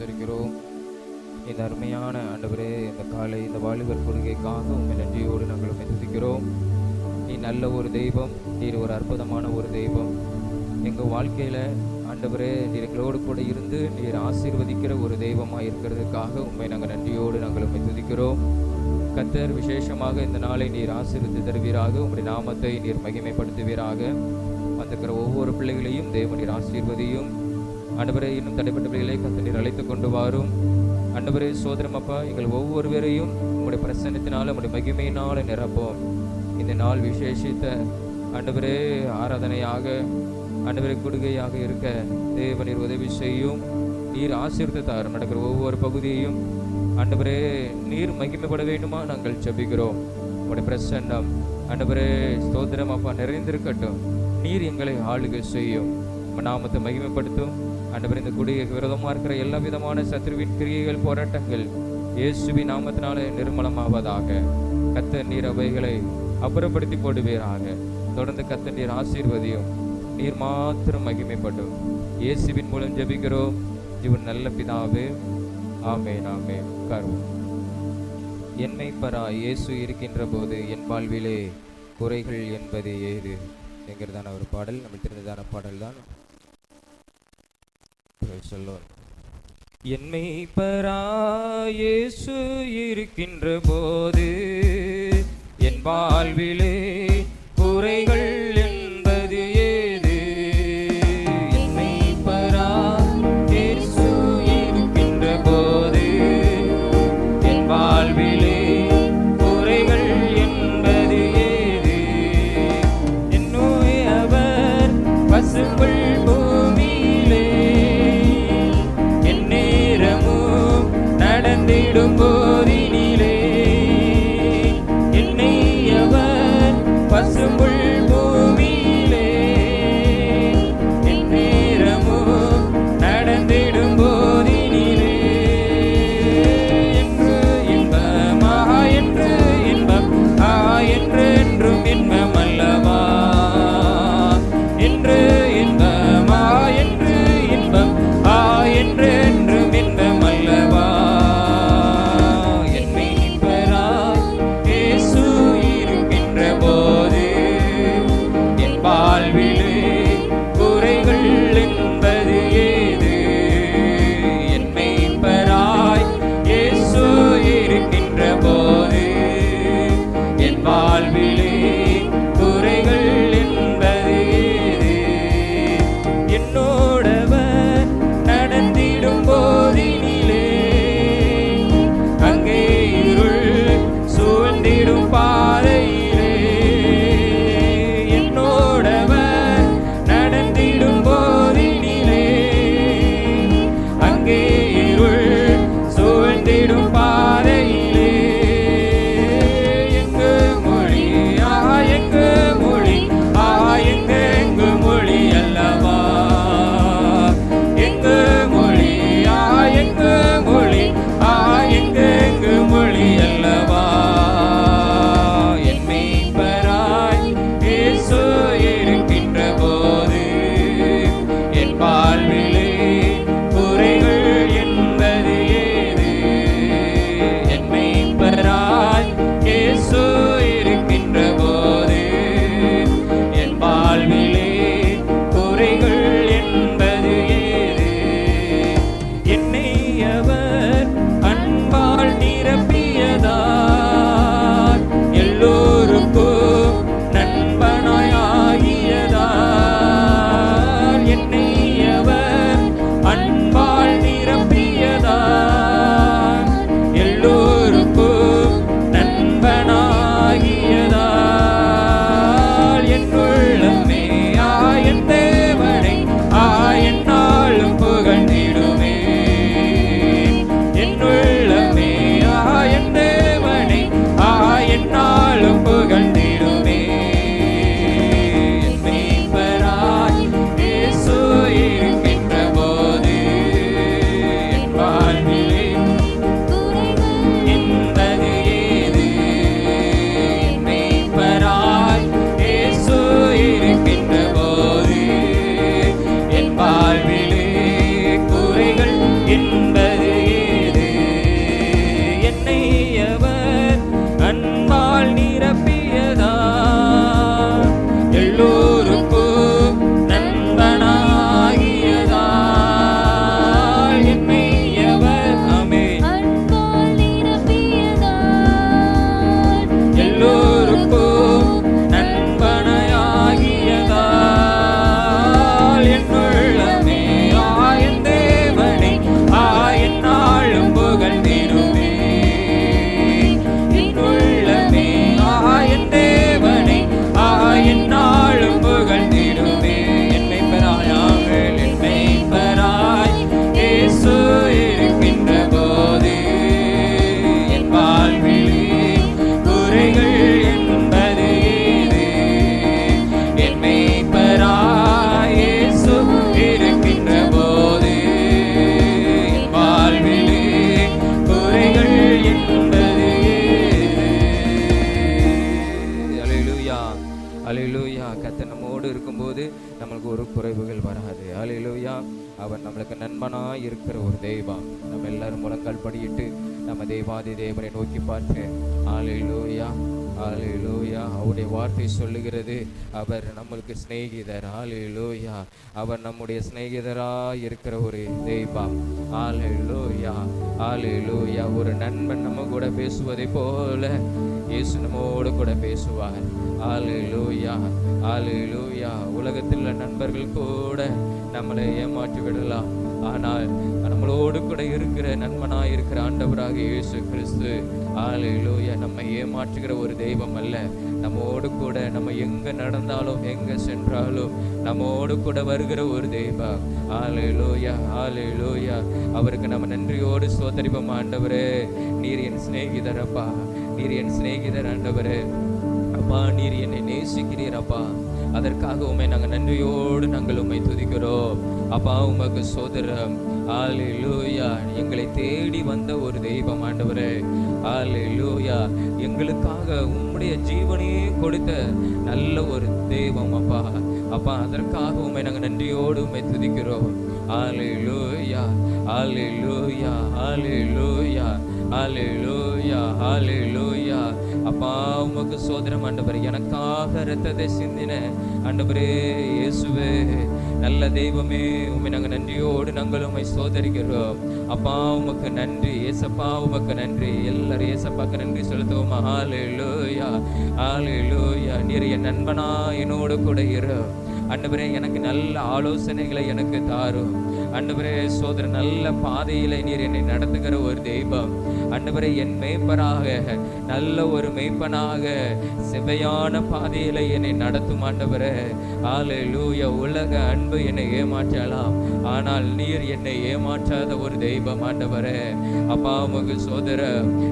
ஸ்தோத்தரிக்கிறோம். இந்த அருமையான ஆண்டவரே, இந்த காலை இந்த வாலிபர் கொள்கைக்காக உண்மை நன்றியோடு நாங்கள் உண்மை துதிக்கிறோம். நீ நல்ல ஒரு தெய்வம், நீர் ஒரு அற்புதமான ஒரு தெய்வம். எங்கள் வாழ்க்கையில் ஆண்டவரே, நீர் எங்களோடு கூட இருந்து நீர் ஆசீர்வதிக்கிற ஒரு தெய்வமாக இருக்கிறதுக்காக உண்மை நாங்கள் நன்றியோடு நாங்கள் உண்மை துதிக்கிறோம். கர்த்தர் விசேஷமாக இந்த நாளை நீர் ஆசீர்வதித்து தருவீராக. உங்களுடைய நாமத்தை நீர் மகிமைப்படுத்துவீராக. வந்திருக்கிற ஒவ்வொரு பிள்ளைகளையும் தேவன் நீர் ஆசீர்வதியும். ஆண்டவரே, இன்னும் தடைப்பட்ட பிள்ளைகளை கர்த்தர் நீர் அழைத்து கொண்டு வாரும். ஆண்டவரே, சோதரம் அப்பா, எங்கள் ஒவ்வொருவரையும் உங்களுடைய பிரசன்னத்தினால உங்களுடைய மகிமையினால நிரப்போம். இந்த நாள் விசேஷித்த ஆண்டவரே ஆராதனையாக ஆண்டவரே கொடுகையாக இருக்க தேவன் நீர் உதவி செய்யும். நீர் ஆசீர்வதித்தார் நடக்கிற ஒவ்வொரு பகுதியையும் ஆண்டவரே நீர் மகிமைப்பட வேண்டுமா நாங்கள் ஜெபிக்கிறோம். உங்களுடைய பிரசன்னம் ஆண்டவரே ஸ்தோத்திரம் அப்பா நிறைந்திருக்கட்டும். நீர் எங்களை ஆளுகை செய்யும், நாமத்தை மகிமைப்படுத்தும். ஆண்டவரே, இந்த குடிக்கு விரோதமாக இருக்கிற எல்லா விதமான சத்ருவின் கிரியைகள் போராட்டங்கள் இயேசுவின் நாமத்தினாலே நிர்மலமாவதாக. கர்த்தர் நீர் அவைகளை அப்புறப்படுத்தி போடுவீராக. தொடர்ந்து கர்த்தர் நீர் ஆசீர்வதியும். நீர் மாத்திரம் மகிமைப்படும். இயேசுவின் மூலம் ஜெபிக்கிறோம் ஜீவன் நல்ல பிதாவே, ஆமென் ஆமென். உட்காருவோம். என்னை பரா இயேசு இருக்கின்ற போது என் வாழ்விலே குறைகள் என்பது ஏது என்கிறதான ஒரு பாடல், நம்ம தெரிந்ததான பாடல் தான். சொல்லுவோம். என்னை பரா இயேசு இருக்கின்ற போது என் வாழ்விலே குறைகள் என்பது ஏது. என்னை பரா இயேசு இருக்கின்ற போது என் வாழ்விலே குறைகள் என்பது ஏது. என்னுடைய அவர் பசும்புல் பூமியிலே என் நேரமும் நடந்திடும் போதினிலே, என்னை அவர் பசும்புல் பூமியிலே என் நேரமும் நடந்திடும் போதினிலே, என்று இன்பம் என்று இன்பம் என்று என்றும் இன்பம் அல்லவா, என்று இன்பம் என்று இன்பம் என்று என்றும் இன்பம் அல்லவா. என்னை பெறாய் இயேசு இருக்கின்ற போது என் வாழ்விலே குறைகள் என்பது ஏது. என்னை பெறாய் இயேசு இருக்கின்ற போது என் வாழ்விலே குறைகள் என்பது ஏது. என்னோடவர் நடந்திடும் போதினிலே அங்கே இருள் சூழ்ந்திடும் பாதையிலே, என்னோடவர் நடந்திடும் போதினிலே அங்கே இருள் சூழ்ந்திடும் பாதையிலே, எங்கு மொழி எங்கு மொழி எங்கு மொழி அல்லவா, எங்கு மொழி எங்கு மொழி எங்கு மொழி அல்லவா. என்னை பெறாய் இயேசு இருக்கின்ற போது என் வாழ்விலே குறைகள் என்பது ஏது. என்னை பெறாய் இயேசு இருக்கின்ற போது என் வாழ்விலே குறைகள் என்பது ஏது. என்னை அவர் அன்பால் நிரப்பியதால் எல்லோருக்கும் நண்பனாய் ஆகியதால், என்னை அவர் இயேசு. ஹல்லேலூயா. அவர் நம்மளுக்கு நண்பனாய் இருக்கிற ஒரு தெய்வம். நம்ம எல்லாரும் முழங்கால் படியிட்டு நம்ம தேவாதி தேவனை நோக்கி பார்த்து ஹல்லேலூயா ஹல்லேலூயா. அவருடைய வார்த்தை சொல்லுகிறது அவர் நம்மளுக்கு சிநேகிதர். ஹல்லேலூயா. அவர் நம்முடைய சிநேகிதராய் இருக்கிற ஒரு தெய்வம். ஹல்லேலூயா ஹல்லேலூயா. ஒரு நண்பன் நம்ம கூட பேசுவதை போல இயேசு நம்மோடு கூட பேசுவார். ஹல்லேலூயா ஹல்லேலூயா. உலகத்தில் உள்ள நண்பர்கள் கூட நம்மளை ஏமாற்றி விடலாம், ஆனால் நம்மளோடு கூட இருக்கிற நண்பனாய் இருக்கிற ஆண்டவராக இயேசு கிறிஸ்து ஹல்லேலூயா நம்மை ஏமாற்றுகிற ஒரு தெய்வம் அல்ல. நம்மோடு கூட நம்ம எங்க நடந்தாலும் எங்க சென்றாலும் நம்மோடு கூட வருகிற ஒரு தெய்வம். ஹல்லேலூயா ஹல்லேலூயா. அவருக்கு நம்ம நன்றியோடு ஸ்தோத்திரிப்போம். ஆண்டவரே, நீர் என் சிநேகிதர் அப்பா, நீர் என் சிநேகிதர் ஆண்டவரே. அப்பா, நீர் என்னை நேசிக்கிறீர் அப்பா, அதற்காக உண்மை நாங்கள் நன்றியோடு நாங்கள் உண்மை துதிக்கிறோம் அப்பா. உமக்கு சோதரம். ஹல்லேலூயா. எங்களை தேடி வந்த ஒரு தெய்வம் ஆண்டவரே. ஹல்லேலூயா. எங்களுக்காக உம்முடைய ஜீவனையே கொடுத்த நல்ல ஒரு தெய்வம் அப்பா. அப்பா, அதற்காக உண்மை நாங்கள் நன்றியோடு உண்மை துதிக்கிறோம். ஹல்லேலூயா ஹல்லேலூயா ஹல்லேலூயா ஹல்லேலூயா ஹல்லேலூயா. அப்பா, உமக்கு சோதரம் ஆண்டவரே. எனக்காக இரத்தத்தை சிந்தின ஆண்டவரே இயேசுவே, நல்ல தெய்வமே, உம்மை நாங்கள் நன்றியோடு நாங்கள் உம்மை சோதரிக்கிறோம் அப்பா. உமக்கு நன்றி ஏசப்பா, உமக்கு நன்றி. எல்லாரும் ஏசப்பாக்கு நன்றி செலுத்துவோம். ஹல்லேலூயா ஹல்லேலூயா. நீர் என் நண்பனா, என்னோடு கூட இரு ஆண்டவரே. எனக்கு நல்ல ஆலோசனைகளை எனக்கு தாரும் ஆண்டவரே. சோதர நல்ல பாதையில நீர் என்னை நடத்துகிற ஒரு தெய்வம் ஆண்டவரே. என் மேய்ப்பனாக, நல்ல ஒரு மேய்ப்பனாக செவ்வையான பாதையில என்னை நடத்தும் ஆண்டவரே. ஹல்லேலூயா. உலக அன்பு என்னை ஏமாற்றலாம், ஆனால் நீர் என்னை ஏமாற்றாத ஒரு தெய்வம் ஆண்டவரே. அப்பா, உமக்கு சோதர.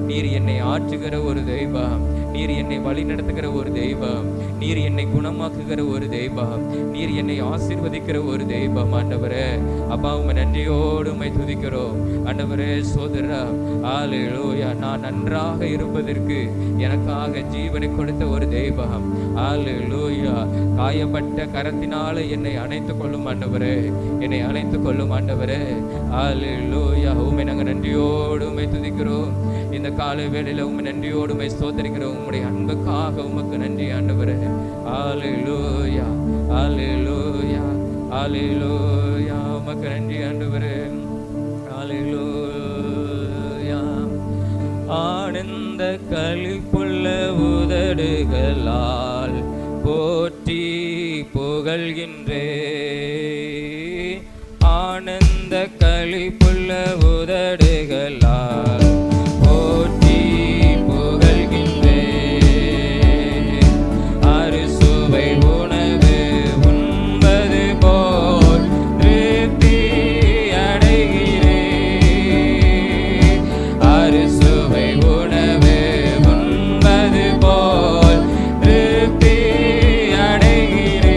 நீர் என்னை ஆற்றுகிற ஒரு தெய்வம், நீர் என்னை வழி நடத்துகிற ஒரு தெய்வம், நீர் என்னை குணமாக்குகிற ஒரு தெய்வம், நீர் என்னை ஆசீர்வதிக்கிற ஒரு தெய்வம் ஆண்டவரே. அப்பா, உம்மை நன்றியோடு உம்மை துதிக்கிறோம் ஆண்டவரே. சோதரா ஹல்லேலூயா. நான் நன்றாக இருப்பதற்கு எனக்காக ஜீவனை கொடுத்த ஒரு தெய்வம். ஹல்லேலூயா. காயப்பட்ட கரத்தினால என்னை அணைத்துக் கொள்ளும் ஆண்டவரே, என்னை அணைத்துக் கொள்ளும் ஆண்டவரே. ஹல்லேலூயா. உம்மை நாங்கள் நன்றியோடு உம்மை துதிக்கிறோம். இந்த காலை வேளையில உம்மை நன்றியோடு உம்மை ஸ்தோத்திரிக்கிறோம். உம்முடைய அன்புக்காக உமக்கு நன்றி ஆண்டவரே. ஹல்லேலூயா ஹல்லேலூயா ஹல்லேலூயா. உமக்கு நன்றி ஆண்டவரே. ஹல்லேலூயா. ஆனந்த களிப்புள்ள உதடுகளால் போற்றி புகழ்கின்றே. ஆனந்த களிப்புள்ள உதடுகளால் போற்றி புகழ்கின்றே. அறுசுவை உணவு உண்பது போல் திருப்தி அடைகிறேன். அறுசுவை உணவு உண்பது போல் திருப்தி அடைகிறேன்.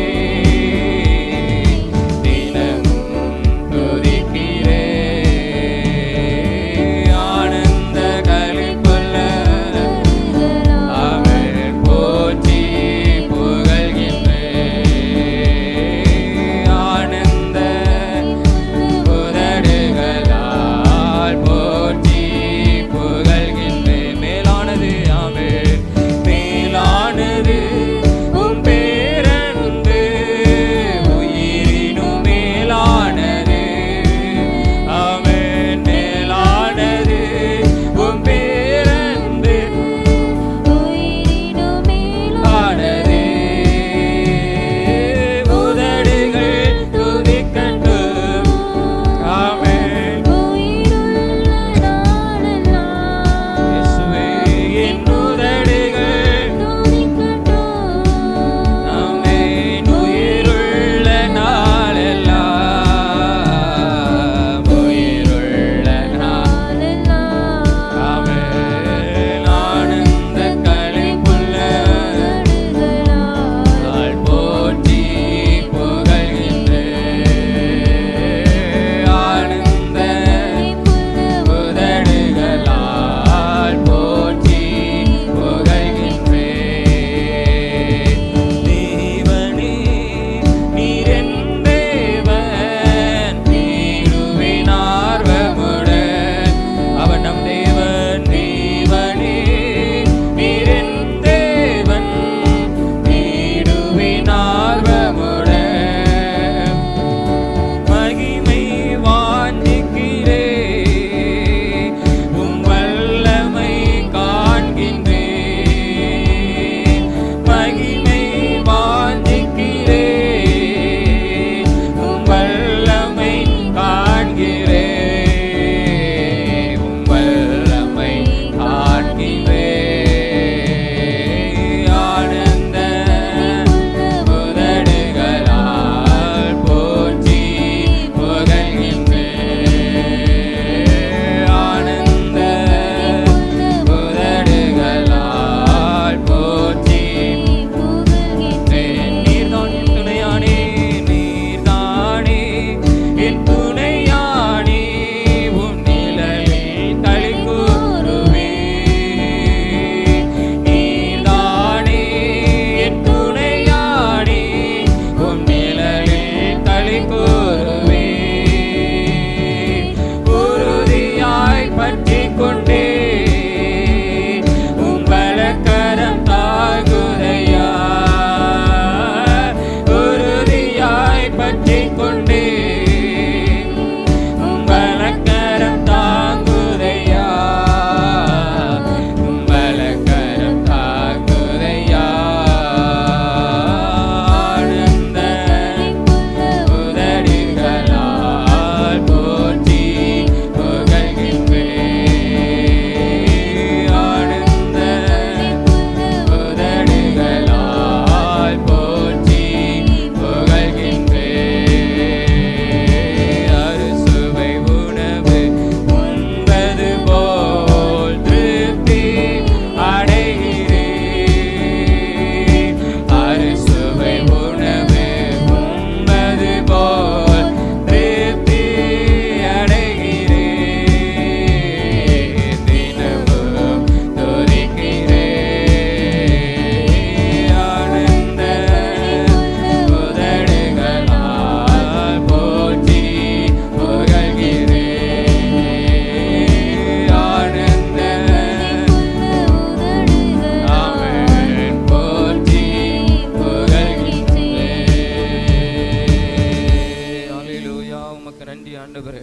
உமக்கு நன்றி ஆண்டவரே.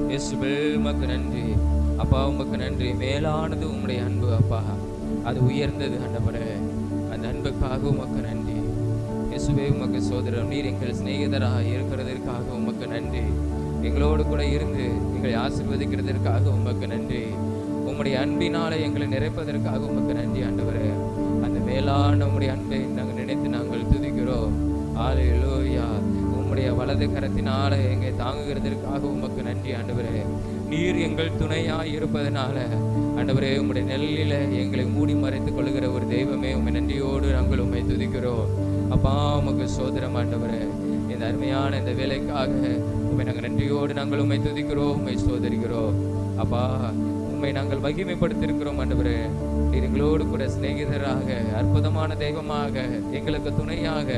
இயேசுவே உமக்கு நன்றி அப்பா, உமக்கு நன்றி. மேலானது உம்முடைய அன்பு அப்பா, அது உயர்ந்தது ஆண்டவரே. அந்த அன்புக்காக உமக்கு நன்றி இயேசுவே. உமக்கு சோதரம். நீர் எங்கள் சிநேகிதராக இருக்கிறதற்காக உமக்கு நன்றி. எங்களோடு கூட இருந்து எங்களை ஆசீர்வதிக்கிறதற்காக உமக்கு நன்றி. உம்முடைய அன்பினாலே எங்களை நிறைப்பதற்காக உமக்கு நன்றி ஆண்டவரே. அந்த மேலான உம்முடைய அன்பை நாங்கள் நினைத்து நாங்கள் துதிக்கிறோம். ஹல்லேலூயா. உம்முடைய வலது கரத்தினால எங்களை தாங்குகிறதற்காக உமக்கு நன்றி ஆண்டவரே. நீர் எங்கள் துணையாய் இருப்பதனால ஆண்டவரே, உம்முடைய நெல்லில எங்களை மூடி மறைத்துக் கொள்ளுகிற ஒரு தெய்வமே, உம்மை நன்றியோடு நாங்கள் உம்மை துதிக்கிறோம் அப்பா. உமக்கு சோதரம் ஆண்டவரே. இந்த அருமையான இந்த வேலைக்காக உம்மை நாங்கள் நன்றியோடு நாங்கள் உம்மை துதிக்கிறோம், உம்மை சோதரிக்கிறோம் அப்பா. உம்மை நாங்கள் மகிமைப்படுத்தியிருக்கிறோம் ஆண்டவரே. நீர் எங்களோடு கூட சிநேகிதராக, அற்புதமான தெய்வமாக, எங்களுக்கு துணையாக,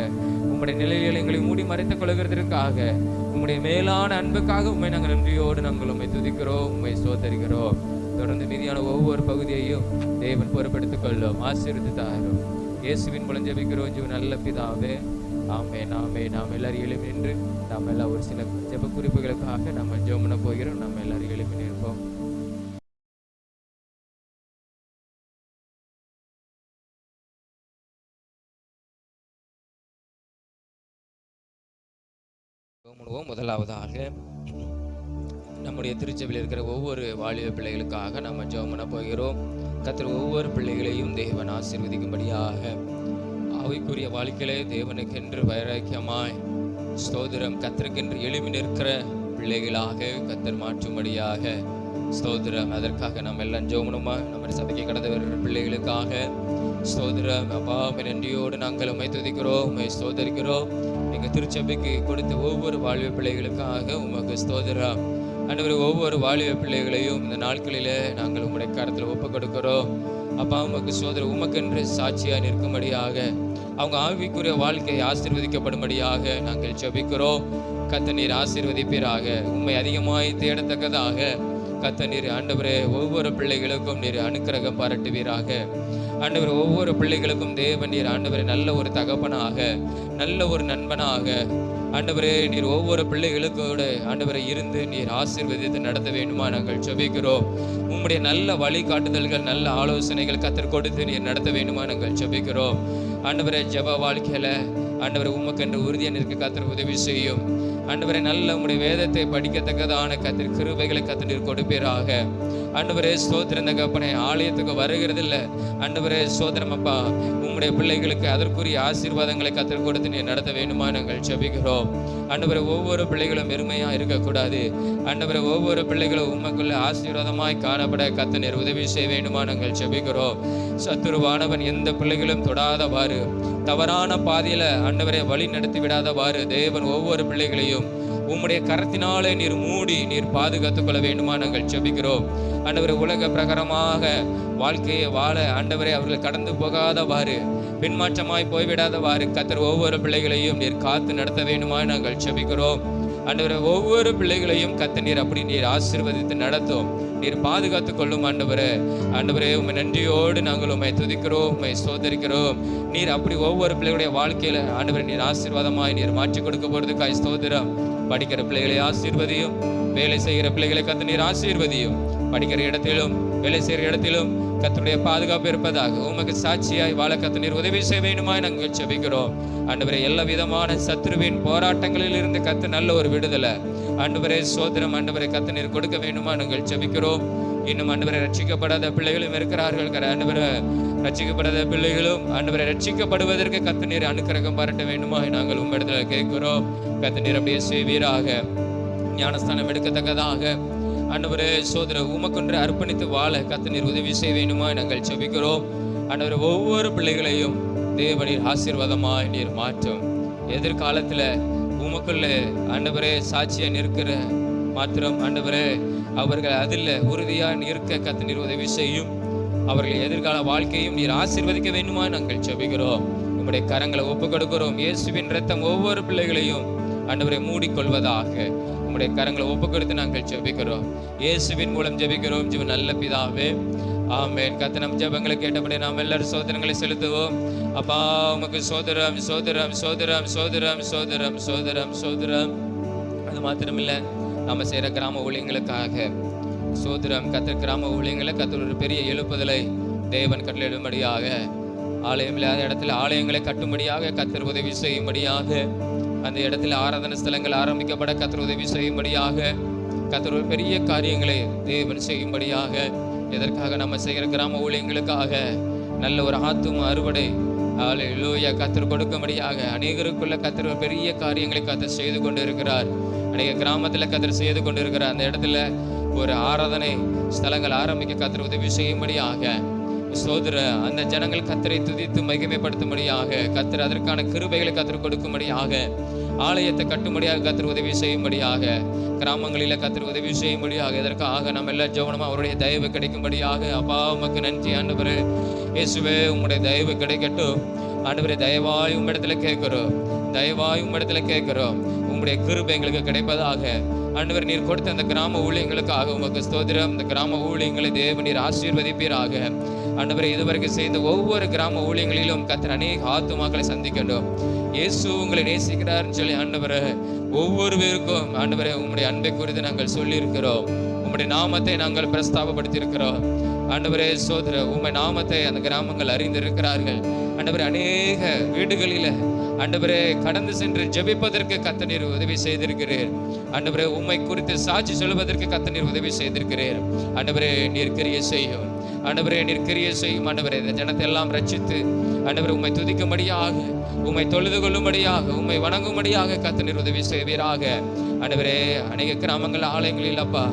உம்முடைய நிலையில் எங்களை மூடி மறைத்துக் கொள்கிறதற்காக, உம்முடைய மேலான அன்புக்காக உம்மை நாங்கள் நன்றியோடு நாங்கள் உம்மை துதிக்கிறோம், உம்மை சோதரிக்கிறோம். தொடர்ந்து மீதியான ஒவ்வொரு பகுதியையும் தேவன் பொறுப்பெடுத்துக் கொள்ளும், ஆசீர்வதித்து தாரும். இயேசுவின் மூலம் ஜெபிக்கிறோம் ஜீவ நல்ல பிதாவே, ஆமென் ஆமென். நாம் எல்லாரும் எழுப்பி நின்று நாம் எல்லாம் ஒரு சில ஜெப குறிப்புகளுக்காக நம்ம ஜெபம் பண்ண போகிறோம். நம்ம எல்லாரும் எழுப்பி நிற்போம். முதலாவதாக நம்முடைய திருச்சபையில் இருக்கிற ஒவ்வொரு வாலிப பிள்ளைகளுக்காக நம்ம ஜெபம் பண்ண போகிறோம். கர்த்தர் ஒவ்வொரு பிள்ளைகளையும் தேவன் ஆசீர்வதிக்கும்படியாக, ஆவிக்குரிய வாழ்க்கையிலே தேவனுக்கென்று வைராக்கியமாய் ஸ்தோத்திரம் கர்த்தருக்கென்று எழுப்பி நிற்கிற பிள்ளைகளாக கர்த்தர் மாற்றும்படியாக ஸ்தோத்திரம். அதற்காக நம்ம எல்லாம் ஜெபம் பண்ணுமா? நம்ம சபைக்கு கடந்து வருகிற பிள்ளைகளுக்காக ஸ்தோத்திரம் அப்பா. நன்றியோடு நாங்கள் உம்மை துதிக்கிறோம், உம்மை ஸ்தோத்தரிக்கிறோம். எங்கள் திருச்சபைக்கு கொடுத்த ஒவ்வொரு வாலிப பிள்ளைகளுக்காக உமக்கு ஸ்தோத்திரம் ஆண்டவரே. ஒவ்வொரு வாலிப பிள்ளைகளையும் இந்த நாட்களில் நாங்கள் உம்முடைய கரத்தில் ஒப்பு கொடுக்கிறோம் அப்பா. உமக்கு சோதரம். உமக்கென்று சாட்சியாக நிற்கும்படியாக, அவங்க ஆவிக்குரிய வாழ்க்கையை ஆசீர்வதிக்கப்படும்படியாக நாங்கள் ஜெபிக்கிறோம். கர்த்தர் நீர் ஆசீர்வதிப்பீராக. உம்மை அதிகமாய் தேடத்தக்கதாக கர்த்தர் நீர் ஆண்டவரே ஒவ்வொரு பிள்ளைகளுக்கும் நீர் அனுக்கிரகம் பாராட்டுவீராக. ஆண்டவர் ஒவ்வொரு பிள்ளைகளுக்கும் தேவன் நீர் ஆண்டவரே நல்ல ஒரு தகப்பனாக, நல்ல ஒரு நண்பனாக ஆண்டவரே நீர் ஒவ்வொரு பிள்ளைகளுக்கோடு ஆண்டவரை இருந்து நீர் ஆசீர்வதித்து நடத்த வேண்டுமா நாங்கள் ஜெபிக்கிறோம். உம்முடைய நல்ல வழிகாட்டுதல்கள், நல்ல ஆலோசனைகள் கர்த்தர் கொடுத்து நீர் நடத்த வேண்டுமா நாங்கள் ஜெபிக்கிறோம். ஆண்டவரே ஜெப வாழ்க்கையில ஆண்டவரை உமக்கென்று உறுதியாக நிற்க கர்த்தர் உதவி செய்யும். ஆண்டவரே நல்ல உம்முடைய வேதத்தை படிக்கத்தக்கதான கர்த்தர் கிருபைகளை கர்த்தர் நீர் கொடுப்பீராக. ஆண்டவரே ஸ்தோத்திரம் தகப்பனே. ஆலயத்துக்கு வருகிறதில்ல ஆண்டவரே ஸ்தோத்திரம் அப்பா. உம்முடைய பிள்ளைகளுக்கு அதற்குரிய ஆசீர்வாதங்களை கர்த்தர் கொடுத்து நீர் நடத்த வேண்டுமா நாங்கள் ஜெபிக்கிறோம். ஆண்டவரே ஒவ்வொரு பிள்ளைகளும் பெருமையா இருக்கக்கூடாது. ஆண்டவரே ஒவ்வொரு பிள்ளைகளும் உமக்குள்ள ஆசீர்வாதமாய் காணப்பட கர்த்தர் நீர் உதவி செய்ய வேண்டுமா நாங்கள் ஜெபிக்கிறோம். சத்துருவானவன் எந்த பிள்ளைகளும் தொடாதவாறு, தவறான பாதையில ஆண்டவரை வழி நடத்தி விடாதவாறு தேவன் ஒவ்வொரு பிள்ளைகளையும் உம்முடைய கரத்தினாலே நீர் மூடி நீர் பாதுகாத்துக் கொள்ள வேண்டுமா நாங்கள் ஜெபிக்கிறோம். ஆண்டவரை உலக பிரகாரமாக வாழ்க்கையை வாழ ஆண்டவரை அவர்கள் கடந்து போகாதவாறு, பின்மாற்றமாய் போய்விடாதவாறு கர்த்தர் ஒவ்வொரு பிள்ளைகளையும் நீர் காத்து நடத்த வேண்டுமா நாங்கள் ஜெபிக்கிறோம். ஆண்டவரை ஒவ்வொரு பிள்ளைகளையும் கர்த்தர் நீர் அப்படி நீர் ஆசீர்வதித்து நடத்தும், நீர் பாதுகாத்துக் கொள்ளும் ஆண்டவரே. ஆண்டவரே உம்மை நன்றியோடு நாங்கள் உம்மை துதிக்கிறோம், உம்மை ஸ்தோத்தரிக்கிறோம். நீர் அப்படி ஒவ்வொரு பிள்ளைகளுடைய வாழ்க்கையில ஆண்டவரை நீர் ஆசீர்வாதமாய் நீர் மாற்றி கொடுக்க போறதுக்காய் ஸ்தோத்திரம். படிக்கிற பிள்ளைகளை ஆசீர்வதியும், வேலை செய்கிற பிள்ளைகளை கர்த்தர் நீர் ஆசீர்வதியும். படிக்கிற இடத்திலும் வேலை செய்கிற இடத்திலும் கர்த்தருடைய பாதுகாப்பு இருப்பதாக உமக்கு சாட்சியாய் வாழ கர்த்தர் நீர் உதவி செய்ய வேண்டுமாய் நாங்கள் ஜெபிக்கிறோம். ஆண்டவரே எல்லா விதமான சத்துருவின் போராட்டங்களில் இருந்து கர்த்தர் நல்ல ஒரு விடுதலை ஆண்டவரே சோதரம் ஆண்டவரை கர்த்தர் நீர் கொடுக்க வேண்டுமா நாங்கள் ஜெபிக்கிறோம். இன்னும் ஆண்டவரை ரட்சிக்கப்படாத பிள்ளைகளும் இருக்கிறார்கள். ஆண்டவரை ரட்சிக்கப்படாத பிள்ளைகளும் ஆண்டவரை ரட்சிக்கப்படுவதற்கு கர்த்தர் நீர் அனுக்கிரகம் பாராட்ட வேண்டுமா நாங்கள் உம்மிடத்துல கேட்கிறோம். கர்த்தர் நீர் அப்படியே செய்வீராக. ஞானஸ்தானம் எடுக்கத்தக்கதாக ஆண்டவரே சோதர உமக்கொன்று அர்ப்பணித்து வாழ கர்த்தர் நீர் உதவி செய்ய வேண்டுமா நாங்கள் ஜெபிக்கிறோம். ஆண்டவரே ஒவ்வொரு பிள்ளைகளையும் தேவனீர் ஆசீர்வாதமாய் நீர் மாற்றும். எதிர்காலத்துல உமக்குள்ள ஆண்டவரே சாட்சியா நிற்கிற மாத்திரம் ஆண்டவரே அவர்கள் அதில் உறுதியா நிற்க கர்த்தர் நீர் உதவி செய்யும். அவர்கள் எதிர்கால வாழ்க்கையும் நீர் ஆசீர்வதிக்க வேண்டுமா நாங்கள் ஜெபிக்கிறோம். உம்முடைய கரங்களை ஒப்புக் கொடுக்கிறோம். இயேசுவின் இரத்தம் ஒவ்வொரு பிள்ளைகளையும் ஆண்டவரை மூடிக்கொள்வதாக உம்முடைய கரங்களை ஒப்புக் கொடுத்து நாங்கள் ஜெபிக்கிறோம். இயேசுவின் மூலம் ஜெபிக்கிறோம் ஜீவ நல்ல பிதாவே, ஆமென். கர்த்தர் நம் ஜெபங்களை கேட்டபடி நாம் எல்லாரும் சோதரங்களை செலுத்துவோம். அப்பா உமக்கு சோதரம் சோதரம் சோதரம் சோதரம் சோதரம் சோதரம் சோதரம். அது மாத்திரமில்லை நம்ம செய்கிற கிராம ஊழியங்களுக்காக சோதரம் கத்தர் கிராம ஊழியங்களை கத்தர் ஒரு பெரிய எழுப்புதலை தேவன் கட்டளையிடும்படியாக, ஆலயம் இல்லாத இடத்துல ஆலயங்களை கட்டும்படியாக கத்தர் உதவி செய்யும்படியாக, அந்த இடத்துல ஆராதனை ஸ்தலங்கள் ஆரம்பிக்கப்பட கத்தர் உதவி செய்யும்படியாக, கத்தர் ஒரு பெரிய காரியங்களை தேவன் செய்யும்படியாக, எதற்காக நம்ம செய்கிற கிராம ஊழியங்களுக்காக நல்ல ஒரு ஆத்தும அறுவடை ஹல்லேலூயா கத்தர் கொடுக்கும்படியாக அநேகருக்குள்ள கத்தர் ஒரு பெரிய காரியங்களை கத்தர் செய்து கொண்டு இருக்கிறார். அநேக கிராமத்தில் கத்தர் செய்து கொண்டு இருக்கிறார். அந்த இடத்துல ஒரு ஆராதனை ஸ்தலங்கள் ஆரம்பிக்க கத்தர் உதவி செய்யும்படியாக, சோதர அந்த ஜனங்கள் கத்தரை துதித்து மகிமைப்படுத்தும்படியாக, கத்தர் அதற்கான கிருபைகளை கத்தர் கொடுக்கும்படியாக, ஆலயத்தை கட்டும்படியாக கத்தர் உதவி செய்யும்படியாக, கிராமங்களில் கத்தர் உதவி செய்யும்படியாக, இதற்காக நம்ம எல்லாம் ஜெபமா அவருடைய தயவு கிடைக்கும்படியாக, அப்பா உமக்கு நன்றி ஆண்டவரே. இயேசுவே உம்முடைய தயவு கிடைக்கட்டும் ஆண்டவரே. தயவாய் உம்மிடத்துல கேட்கிறோம், தயவாய் உம்மிடத்துல கேட்கிறோம். உம்முடைய கிருபை எங்களுக்கு கிடைப்பதாக ஆண்டவர். நீர் கொடுத்த அந்த கிராம ஊழியங்களுக்காக உமக்கு ஸ்தோத்திரம். இந்த கிராம ஊழியங்களை தேவ நீர் ஆசீர்வதிப்பீராக ஆண்டவரை. இதுவரைக்கும் செய்த ஒவ்வொரு கிராம ஊழியங்களிலும் கத்தர் அநேக ஆத்துமாக்களை சந்திக்கணும். இயேசு உங்களை நேசிக்கிறார்னு சொல்லி ஆண்டவரை ஒவ்வொரு பேருக்கும் ஆண்டவரை உம்முடைய அன்பை குறித்து நாங்கள் சொல்லி இருக்கிறோம். உம்முடைய நாமத்தை நாங்கள் பிரஸ்தாபப்படுத்தி இருக்கிறோம் ஆண்டவரே. சோதர உம்மை நாமத்தை அந்த கிராமங்கள் அறிந்திருக்கிறார்கள் ஆண்டவரே. அநேக வீடுகளில ஆண்டவரே கடந்து சென்று ஜெபிப்பதற்கு கர்த்தர் நீர் உதவி செய்திருக்கிறீர் ஆண்டவரே. உம்மை குறித்து சாட்சி சொல்வதற்கு கர்த்தர் நீர் உதவி செய்திருக்கிறீர் ஆண்டவரே. நீர் கிரியை செய்யும் ஆண்டவரே, நீர் கிரியை செய்யும் ஆண்டவரே. இந்த ஜனத்தை எல்லாம் ரட்சித்து ஆண்டவரே உம்மை துதிக்கும்படியாக, உம்மை தொழுது கொள்ளும்படியாக, உம்மை வணங்கும்படியாக கர்த்தர் நீர் உதவி செய்வீராக ஆண்டவரே. அநேக கிராமங்கள் ஆலயங்களில் அப்பா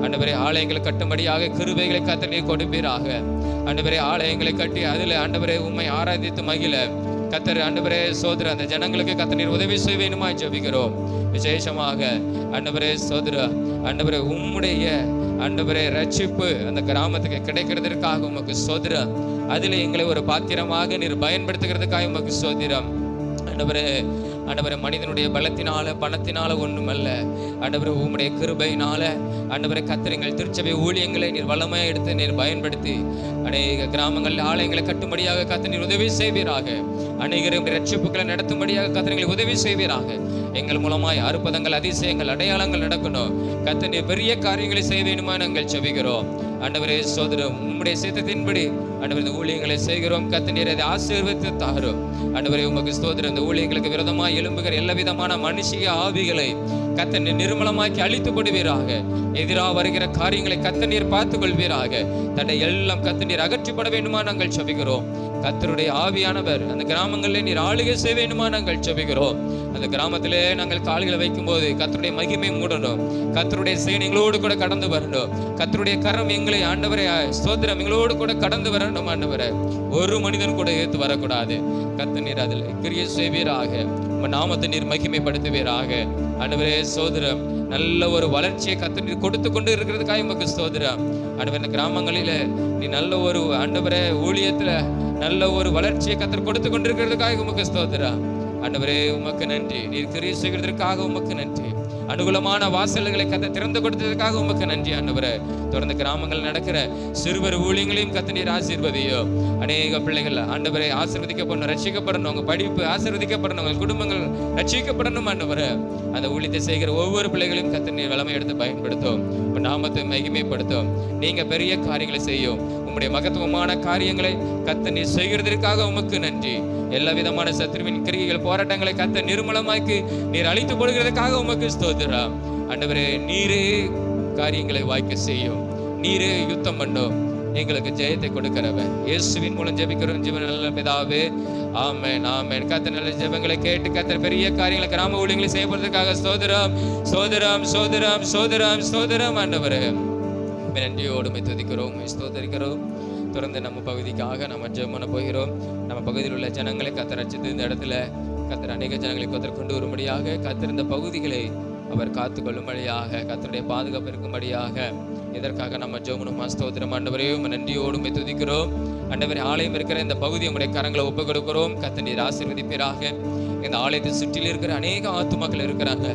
ஆண்டவரே ஆலயங்களை கட்டும்படியாக கிருபைகளை கர்த்தர் நீர் கொடுப்பீராக ஆண்டவரே. ஆலயங்களை கட்டி அதில் ஆண்டவரே உம்மை ஆராதித்து மகிழ கர்த்தர் ஆண்டவரே சோதர அந்த ஜனங்களுக்கு கர்த்தர் நீர் உதவி செய்வேனுமாய் ஜெபிக்கிறோம். விசேஷமாக ஆண்டவரே சோதர ஆண்டவரே உம்முடைய ஆண்டவரே ரட்சிப்பு அந்த கிராமத்துக்கு கிடைக்கிறதுக்காக உமக்கு சோதர. அதில் எங்களை ஒரு பாத்திரமாக நீர் பயன்படுத்துகிறதுக்காக உமக்கு சோதரம் ஆண்டவரே. ஆண்டவரே மனிதனுடைய பலத்தினால பணத்தினால ஒன்றுமல்ல ஆண்டவரே, உம்முடைய கிருபையினால ஆண்டவரே கர்த்தர் எங்கள் திருச்சபை ஊழியங்களை நீர் வல்லமையாக எடுத்து நீர் பயன்படுத்தி அநேக கிராமங்களில் ஆலயங்களை கட்டும்படியாக கர்த்தர் நீர் உதவி செய்வீராக. அநேகரும் ரட்சிப்புகளை நடத்தும்படியாக கர்த்தர் எங்களுக்கு உதவி செய்வீராக. எங்கள் மூலமாய் அற்புதங்கள் அதிசயங்கள் அடையாளங்கள் நடக்கணும். கர்த்தர் நீர் பெரிய காரியங்களை செய்ய வேண்டுமா நாங்கள் ஜெபிக்கிறோம் ஆண்டவரே. சோதரம் உம்முடைய சித்தத்தின்படி ஆண்டவரே இந்த ஊழியங்களை செய்கிறோம். கர்த்தர் நீர் அதை ஆசீர்வதித்து தாரும் ஆண்டவரே. உமக்கு ஸ்தோத்திரம். இந்த ஊழியங்களுக்கு விரோதமாய் எழும்புகிற எல்லா விதமான மனுஷிய ஆவிகளை கர்த்தர் நீர் நிர்மலமாக்கி அழித்து போடுவீராக. எதிராக வருகிற காரியங்களை கர்த்தர் நீர் பார்த்துக் கொள்வீராக. தன்னை எல்லாம் கர்த்தர் நீர் அகற்றிப்பட வேண்டுமா நாங்கள் ஜெபிக்கிறோம். கர்த்தருடைய ஆவியானவர் அந்த கிராமங்களிலே நீர் ஆளுகை செய்ய வேண்டுமா நாங்கள் ஜெபிக்கிறோம். அந்த கிராமத்திலே நாங்கள் கால்களை வைக்கும் போது கர்த்தருடைய மகிமை மூடணும். கர்த்தருடைய சேனைகளோடு கூட கடந்து வரணும். கர்த்தருடைய கரம் எங்களை ஆண்டவரே ஸ்தோத்திரம் எங்களோடு கூட கடந்து வரணும் ஆண்டவரே. ஒரு மனிதன் கூட ஏத்து வரக்கூடாது. கர்த்தர் நீர் அதில் கிரியை செய்வீராக. உம்முடைய நாமத்தை நீர் மகிமைப்படுத்துவீராக ஆண்டவரே. ஸ்தோத்திரம். நல்ல ஒரு வளர்ச்சியை கர்த்தர் நீர் கொடுத்து கொண்டு இருக்கிறதுக்காக உமக்கு ஸ்தோத்திரம் ஆண்டவரே. இந்த கிராமங்களில நீ நல்ல ஒரு ஆண்டவரே ஊழியத்துல நல்ல ஒரு வளர்ச்சியை கர்த்தர் கொடுத்து கொண்டிருக்கிறதுக்காக உமக்கு ஸ்தோத்திரம் ஆண்டவரே. உமக்கு நன்றி. நீர் கிரியை செய்கிறதற்காக உமக்கு நன்றி. அனுகூலமான வாசல்களை கர்த்தர் திறந்து கொடுத்ததற்காக உமக்கு நன்றி ஆண்டவரே. தொடர்ந்து கிராமங்கள் நடக்கிற சிறுவர் ஊழியங்களையும் கர்த்தர் நீர் ஆசீர்வதியோ. அநேக பிள்ளைகள் ஆண்டவரே ஆசீர்வதிக்கப்படணும், ரட்சிக்கப்படணும். உங்க படிப்பு ஆசீர்வதிக்கப்படணும், உங்க குடும்பங்கள் ரட்சிக்கப்படணும் ஆண்டவரே. அந்த ஊழியத்தை செய்கிற ஒவ்வொரு பிள்ளைகளையும் கர்த்தர் நீர் வல்லமை எடுத்து பயன்படுத்தும். உன் நாமத்தை மகிமைப்படுத்தும். நீங்க பெரிய காரியங்களை செய்யும். உம்முடைய மகத்துவமான காரியங்களை கர்த்தர் நீர் செய்கிறதற்காக உமக்கு நன்றி. எல்லா விதமான சத்துருவின் கிரியைகள் போராட்டங்களை கர்த்தர் நிர்மலமாக்கி நீர் அழித்து போடுகிறதுக்காக உமக்கு ஸ்தோத்திரம் ஆண்டவரே. நீரே காரியங்களை வாய்க்க செய்யும். நீரே யுத்தம் பண்ணும். எங்களுக்கு ஜெயத்தை கொடுக்கிறவன் இயேசுவின் மூலம் ஜெபிக்கிறோம் ஜீவன் நல்ல பிதாவே. ஆமென் ஆமென். கர்த்தர் நல்ல ஜெபங்களை கேட்டு கர்த்தர் பெரிய காரியங்களை கிராம ஊழியங்களை செய்யப்படுறதுக்காக ஸ்தோத்திரம் ஸ்தோத்திரம் ஸ்தோத்திரம் ஸ்தோத்திரம் ஸ்தோத்திரம் ஆண்டவரே. நன்றியோடு துதிக்கிறோம், ஸ்தோத்திரிக்கிறோம். தொடர்ந்து நம்ம பகுதிக்காக நம்ம ஜெபம் பண்ண போகிறோம். நம்ம பகுதியில் உள்ள ஜனங்களை கர்த்தர் ரட்சித்து இந்த இடத்துல கர்த்தர் அநேக ஜனங்களை கர்த்தர் கொண்டு வரும்படியாக கர்த்தர் இந்த பகுதிகளை அவர் காத்து கொள்ளும்படியாக கர்த்தருடைய பாதுகாப்பு இருக்கும்படியாக இதற்காக நம்ம ஜெபம் ஸ்தோத்திரம் ஆண்டவரே. நன்றியோடு துதிக்கிறோம் ஆண்டவரே. ஆலயம் இருக்கிற இந்த பகுதி உங்களுடைய கரங்களை ஒப்புக் கொடுக்கிறோம். கர்த்தர் நீர் ஆசீர்வதிப்பீராக. இந்த ஆலயத்தை சுற்றில் இருக்கிற அநேக ஆத்துமாக்கள் இருக்கிறாங்க,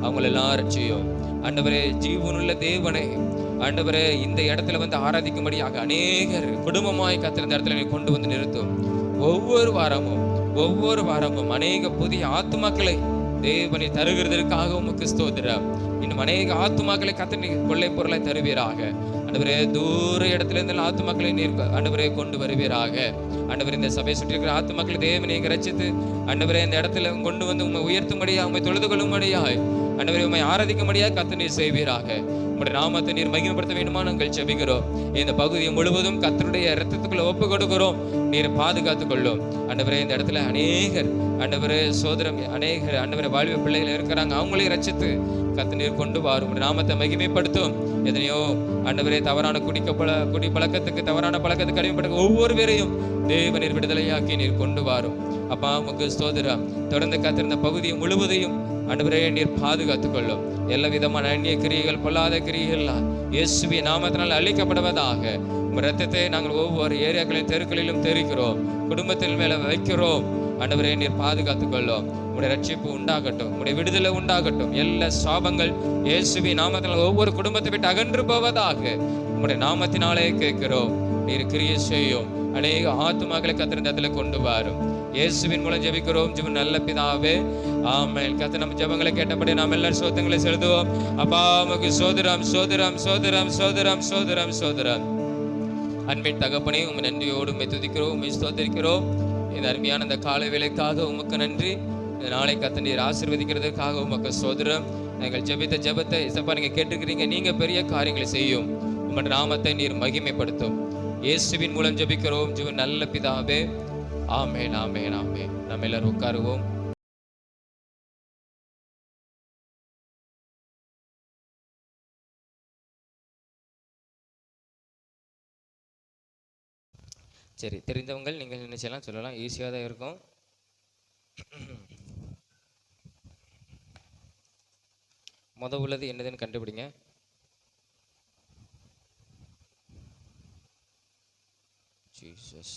அவங்களை எல்லாம் ரட்சியும் ஆண்டவரே. ஜீவனுள்ள தேவனை ஆண்டவரே இந்த இடத்துல வந்து ஆராதிக்கும்படியாக அநேகர் குடும்பமாய் கர்த்தர் இந்த இடத்துல கொண்டு வந்து நிறுத்தும். ஒவ்வொரு வாரமும் அநேக புதிய ஆத்துமாக்களை தேவனை தருகிறதற்காக உமக்கு ஸ்தோத்திரம் இன்னும் அநேக ஆத்துமாக்களை கத்த நீர் கொள்ளை பொருளை தருவீராக. ஆண்டவரே, தூர இடத்துல இருந்து ஆத்துமாக்களை நீர் ஆண்டவரே கொண்டு வருவீராக. ஆண்டவரே, இந்த சபையை சுற்றி இருக்கிற ஆத்துமாக்களை தேவன் நீங்க ரட்சித்து ஆண்டவரே இந்த இடத்துல கொண்டு வந்து உண்மை உயர்த்தும்படியா, உண்மை தொழுது கொள்ளும்படியாய், ஆண்டவரே உண்மை ஆராதிக்கும்படியா கத்த நீர் செய்வீராக. உங்களுடைய நாமத்தை நீர் மகிமைப்படுத்த வேண்டுமா நாங்கள் ஜெபிக்கிறோம். இந்த பகுதியை முழுவதும் கர்த்தருடைய இரத்தத்துக்குள்ள ஒப்பு கொடுக்கிறோம். நீர் பாதுகாத்துக் கொள்ளும். ஆண்டவரே, இந்த இடத்துல அநேகர் ஆண்டவரே சோதரம் அநேகர் ஆண்டவரே வாழ்வு பிள்ளைகள் இருக்கிறாங்க. அவங்களையும் ரட்சித்து கர்த்தர் நீர் கொண்டு வாரும். நாமத்தை மகிமைப்படுத்தும். எத்தனையோ ஆண்டவரே தவறான குடி பழக்கத்துக்கு தவறான பழக்கத்துக்கு அடிமைப்பட்ட ஒவ்வொரு பேரையும் தேவநீர் விடுதலையாக்கி நீர் கொண்டு வாரும். அப்பா உமக்கு ஸ்தோத்திரம். தொடர்ந்து கத்திருந்த பகுதியை முழுவதையும் ஆண்டவரே நீர் பாதுகாத்துக் கொள்ளும். எல்லா விதமான அந்நிய கிரியைகள், பொல்லாத கிரியைகள் இயேசுவின் நாமத்தினால் அழிக்கப்படுவதாக. உங்கள் ரத்தத்தை நாங்கள் ஒவ்வொரு ஏரியாக்களிலும் தெருக்களிலும் தெரிக்கிறோம், குடும்பத்தின் மேல வைக்கிறோம். ஆண்டவரே நீர் பாதுகாத்துக் கொள்ளும். உங்களுடைய ரட்சிப்பு உண்டாகட்டும், உங்களுடைய விடுதலை உண்டாகட்டும். எல்லா சாபங்கள் இயேசுவின் நாமத்தினால் ஒவ்வொரு குடும்பத்தை விட்டு அகன்று போவதாக. உங்களுடைய நாமத்தினாலே கேட்கிறோம். நீர் கிரியை செய்யும். அநேக ஆத்துமாக்களை கத்திருந்த இடத்துல கொண்டு வரும். இயேசுவின் மூலம் ஜெபிக்கிறோம் ஜீவன் நல்ல பிதாவே, ஆமென். கர்த்தர் நம்ம ஜெபங்களை கேட்டபடி நாம் எல்லாரும் சோதனைகளை செலுத்துவோம். அப்பா உமக்கு சோதரம் சோதரம் சோதரம் சோதரம் சோதரம் சோதரம். அன்பின் தகப்பனே, உண்மை நன்றியோடு உண்மை துதிக்கிறோம், உண்மை ஸ்தோத்திரிக்கிறோம். இந்த அருமையான இந்த காலை வேளைக்காக உமக்கு நன்றி. இந்த நாளை கர்த்தர் நீர் ஆசீர்வதிக்கிறதுக்காக உமக்கு சோதரம். நாங்கள் ஜெபித்த ஜெபத்தை இசப்பா நீங்க கேட்டுக்கிறீங்க. நீங்க பெரிய காரியங்களை செய்யும். உம்முடைய நாமத்தை நீர் மகிமைப்படுத்தும். இயேசுவின் மூலம் ஜெபிக்கிறோம் ஜீவன் நல்ல பிதாவே, ஆமென் ஆமென் ஆமென். நம்ம எல்லாரும் உட்காருவோம். சரி, தெரிந்தவங்க நீங்கள் நினைச்சலாம் சொல்லலாம், ஈஸியாக தான் இருக்கும். உள்ளது என்னதுன்னு கண்டுபிடிங்க. ஜீசஸ்.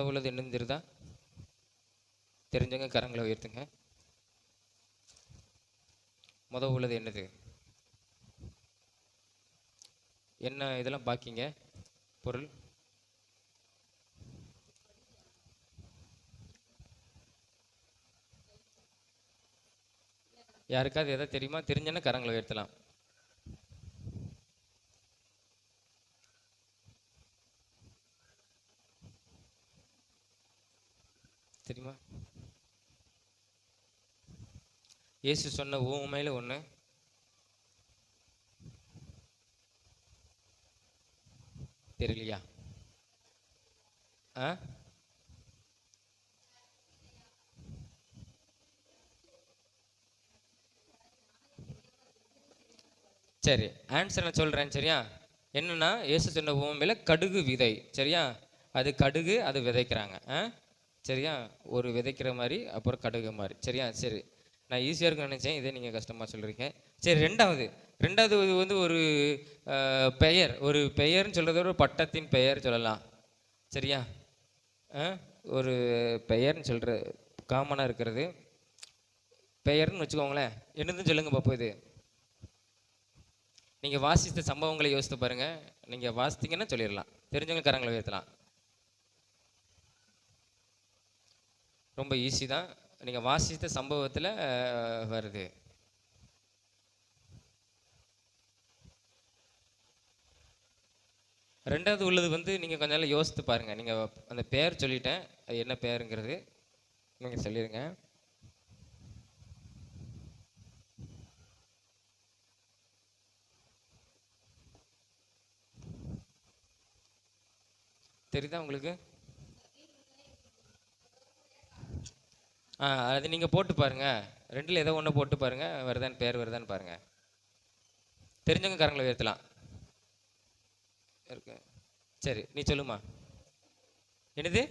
உள்ளது என்னன்னு தெரியுதா? தெரிஞ்சவங்க கரங்களை உயர்த்துங்க. உள்ளது என்னது? என்ன இதெல்லாம் பாக்கிங்க பொருள்? யாருக்காவது எதாவது தெரியுமா? தெரிஞ்சேன்னா கரங்களை உயர்த்தலாம். தெரியுமா? இயேசு சொன்ன உவமையில ஒண்ணு. தெரியலையா? சரி, ஆன்சர் நான் சொல்றேன். சரியா? என்னன்னா, இயேசு சொன்ன உவமையில கடுகு விதை. சரியா? அது கடுகு, அது விதைக்கிறாங்க. சரியா? ஒரு விதைக்கிற மாதிரி, அப்புறம் கடுகு மாதிரி. சரியா? சரி, நான் ஈஸியாக இருக்குன்னு நினைச்சேன், இதே நீங்கள் கஷ்டமாக சொல்கிறீங்க. சரி, ரெண்டாவது வந்து ஒரு பெயர். ஒரு பெயர்னு சொல்கிறத ஒரு பட்டத்தின் பெயர் சொல்லலாம். சரியா? ஒரு பெயர்னு சொல்கிற காமனாக இருக்கிறது பெயர்னு வச்சுக்கோங்களேன். என்னதுன்னு சொல்லுங்க பார்ப்போம். இது நீங்கள் வாசித்த சம்பவங்களை யோசித்து பாருங்கள். நீங்கள் வாசித்தீங்கன்னா சொல்லிடலாம். தெரிஞ்சவங்க கரங்களை உயர்த்தலாம். ரொம்ப ஈஸி தான். நீங்கள் வாசித்த சம்பவத்தில் வருது. ரெண்டாவது உள்ளது வந்து நீங்கள் கொஞ்ச நாள் யோசித்து பாருங்கள். நீங்கள் அந்த பேர் சொல்லிட்டேன், அது என்ன பேருங்கிறது நீங்கள் சொல்லிடுங்க. தெரியுதா உங்களுக்கு? அது நீங்கள் போட்டு பாருங்கள். ரெண்டில் ஏதோ ஒன்று போட்டு பாருங்கள், வருதான்னு பேர் வருதான்னு பாருங்கள். தெரிஞ்சவங்க கரங்களை உயர்த்தலாம். இருக்கு. சரி, நீ சொல்லுமா. என்னது?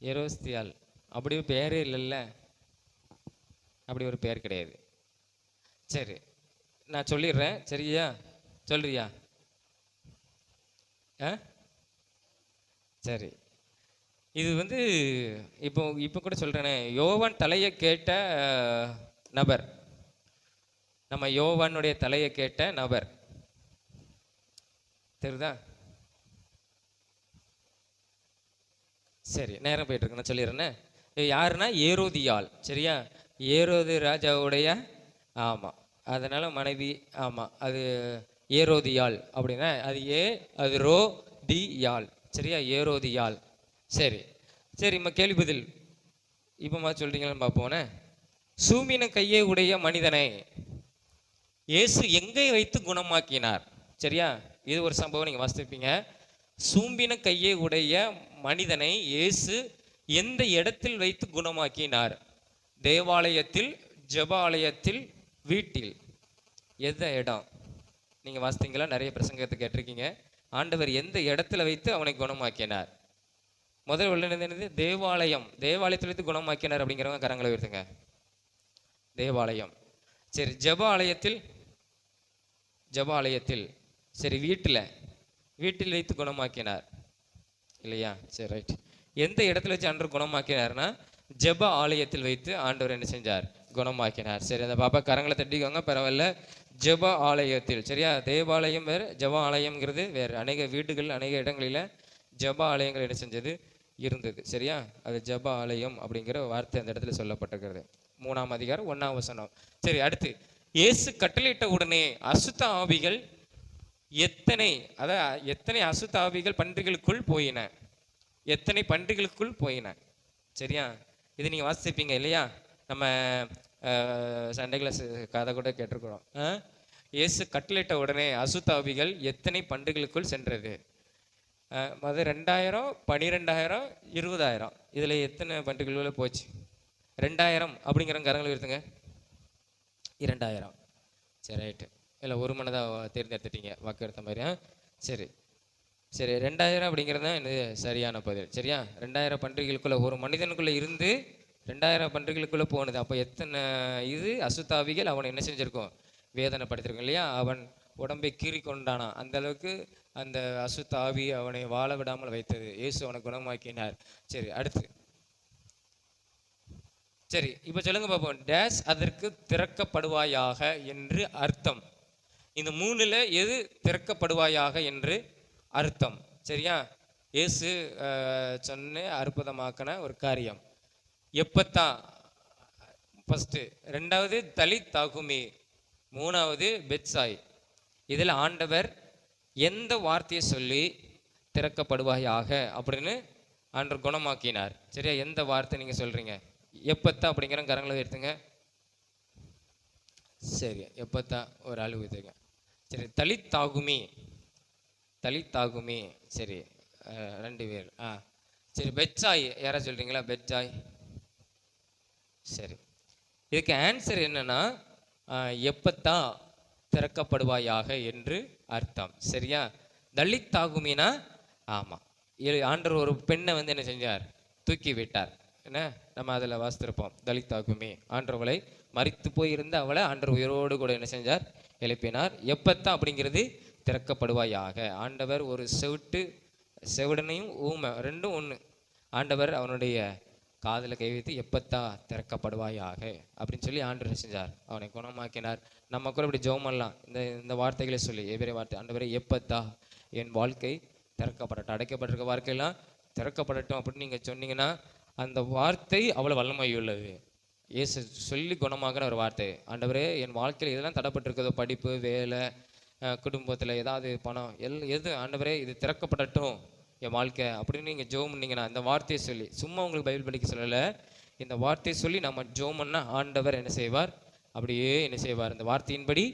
எரோஸ்தியால். அப்படி ஒரு பேரே இல்லைல்ல. அப்படி ஒரு பேர் கிடையாது. சரி, நான் சொல்லிடுறேன். சரியா? சொல்றியா? சரி, இது வந்து இப்போ கூட சொல்கிறேனே, யோவான் தலையை கேட்ட நபர். நம்ம யோவானுடைய தலையை கேட்ட நபர் தெரியுதா? சரி, நேரம் போயிட்டு இருக்கு, நான் சொல்லிடுறேன்னே. யாருன்னா ஏரோதியாள். சரியா, ஏரோது ராஜாவுடைய, ஆமாம், அதனால மனைவி. ஆமாம், அது ஏரோதியாள் அப்படின்னா அது அது ரோ தி யாழ். சரியா, ஏரோதியாள். சரி சரி, கேள்வி பதில் இப்போ சொல்றீங்களான்னு பார்ப்போனே. சூமின கையை உடைய மனிதனை இயேசு எங்கே வைத்து குணமாக்கினார்? சரியா, இது ஒரு சம்பவம் நீங்க வாசிப்பீங்க. சூம்பின கையை உடைய மனிதனை இயேசு எந்த இடத்தில் வைத்து குணமாக்கினார்? தேவாலயத்தில், ஜெபாலயத்தில், வீட்டில்? எந்த இடம்? நீங்க வாசித்தீங்களா? நிறைய பிரசங்கத்தை கேட்டிருக்கீங்க. ஆண்டவர் எந்த இடத்துல வைத்து அவனை குணமாக்கினார்? முதல் என்னது? தேவாலயம். தேவாலயத்தில் வைத்து குணமாக்கினார் அப்படிங்கிறவங்க கரங்களை உயர்த்துங்க. தேவாலயம். சரி, ஜெபாலயத்தில்? ஜெபாலயத்தில். சரி, வீட்டில் வைத்து குணமாக்கினார் இல்லையா? சரி, ரைட். எந்த இடத்துல வச்சு ஆண்டவர் குணமாக்கினார்னா ஜெப ஆலயத்தில் வைத்து ஆண்டவர் என்ன செஞ்சார்? குணமாக்கினார். சரி, அந்த பாப்பா கரங்களை தட்டிக்கோங்க, பரவாயில்ல. ஜெப ஆலயத்தில். சரியா, தேவாலயம் வேறு, ஜெப ஆலயம்ங்கிறது வேறு. அநேக வீடுகள், அநேக இடங்களில் ஜெப ஆலயங்கள் என்ன செஞ்சது? இருந்தது. சரியா, அது ஜெப ஆலயம் அப்படிங்கிற வார்த்தை அந்த இடத்துல சொல்லப்பட்டிருக்கிறது. 3ஆம் அதிகாரம் 1ஆம் வசனம். சரி, அடுத்து இயேசு கட்டளையிட்ட உடனே அசுத்த ஆவிகள் எத்தனை அசுத்த ஆவிகள் பன்றிகளுக்குள் போயின? எத்தனை பன்றிகளுக்குள் போயின? சரியா, இது நீங்க வாசிப்பீங்க இல்லையா? நம்ம சண்டே கிளாஸ் கதை கூட கேட்டிருக்கிறோம். இயேசு கட்டளையிட்ட உடனே அசுத்த ஆவிகள் எத்தனை பன்றிகளுக்குள் சென்றது? அது 2000, 12,000, 20,000. இதுல எத்தனை பன்றிகளுக்குள்ள போச்சு? 2000 அப்படிங்கிற கரங்களை எடுத்துங்க. 2000. சரி, ரைட்டு. இல்லை, ஒரு மனதாக தேர்ந்தெடுத்துட்டீங்க, வாக்கு எடுத்த மாதிரி. சரி சரி, 2000 அப்படிங்கிறது தான் இது சரியான பதில். சரியா, 2000 பன்றிகளுக்குள்ள ஒரு மனிதனுக்குள்ள இருந்து 2000 பன்றிகளுக்குள்ள போனது. அப்போ எத்தனை இது அசுத்தாவிகள் அவனை என்ன செஞ்சிருக்கோம்? வேதனைப்படுத்திருக்கோம் இல்லையா? அவன் உடம்பை கீறி கொண்டானா, அந்த அளவுக்கு அந்த அசுத்தாவி அவனை வாழ விடாமல் வைத்தது. இயேசு அவனை குணமாக்கினார். சரி, அடுத்து. சரி, இப்போ சொல்லுங்க பார்ப்போம். டேஸ் அதற்கு திறக்கப்படுவாயாக என்று அர்த்தம். இந்த 3ல் எது திறக்கப்படுவாயாக என்று அர்த்தம்? சரியா, இயேசு சொன்ன அற்புதமாக்கின ஒரு காரியம். எப்பத்தா ஃபர்ஸ்ட், 2வது தலித் தாகுமி, 3வது பெத்சாய். இதில் ஆண்டவர் எந்த வார்த்தையை சொல்லி திறக்கப்படுவாயாக அப்படின்னு ஆண்டவர் குணமாக்கினார்? சரியா, எந்த வார்த்தை நீங்க சொல்றீங்க? எப்பத்தா அப்படிங்கிற கரங்களை எடுத்துங்க. சரி, எப்பத்தா ஒரு ஆளு ஊத்துங்க. சரி, தலித் தாகுமி. சரி, 2 பேர். சரி, பெட்சாய் யாரா சொல்றீங்களா? பெட்சாய். சரி, இதுக்கு ஆன்சர் என்னன்னா எப்பத்தா திறக்கப்படுவாயாக என்று அர்த்தம். சரியா, தலித் தாகுமினா ஆமா, ஆண்டவர் ஒரு பெண்ணை என்ன செஞ்சார்? தூக்கி விட்டார். என்ன, நம்ம அதில் வாசித்திருப்போம். தலித் தாகுமி, ஆண்டவர்களை மரித்து போயிருந்த அவளை ஆண்டவர் உயிரோடு கூட என்ன செஞ்சார்? எழுப்பினார். எப்பத்தா அப்படிங்கிறது திறக்கப்படுவாயாக. ஆண்டவர் ஒரு செவிடனையும் ஊமை ரெண்டும் ஒன்று. ஆண்டவர் அவனுடைய காதில் கை வைத்து எப்பத்தா திறக்கப்படுவாயாக அப்படின்னு சொல்லி ஆண்டவர் செஞ்சார், அவனை குணமாக்கினார். நம்ம கூட இப்படி ஜெபம் பண்ணலாம், இந்த வார்த்தைகளை சொல்லி. எவ்வளோ வார்த்தை? ஆண்டவரே எப்பத்தா என் வாழ்க்கை திறக்கப்படட்டும், அடைக்கப்பட்டிருக்க வாழ்க்கையெல்லாம் திறக்கப்படட்டும் அப்படின்னு நீங்கள் சொன்னீங்கன்னா அந்த வார்த்தை அவ்வளோ வல்லமை உள்ளது. இயேசு சொல்லி குணமாகிற ஒரு வார்த்தை. ஆண்டவரே என் வாழ்க்கையில் இதெல்லாம் தடைப்பட்டிருக்கிறதோ, படிப்பு, வேலை, குடும்பத்தில் ஏதாவது பணம், எது ஆண்டவரே இது திறக்கப்படட்டும் என் வாழ்க்கை அப்படின்னு நீங்கள் ஜெபம் பண்ணீங்கன்னா அந்த வார்த்தையை சொல்லி, சும்மா உங்களுக்கு பைபிள் படிக்க சொல்லலை, இந்த வார்த்தையை சொல்லி நம்ம ஜெபம் பண்ணால் ஆண்டவர் என்ன செய்வார்? அப்படியே என்ன செய்வார்? அந்த வார்த்தையின்படி,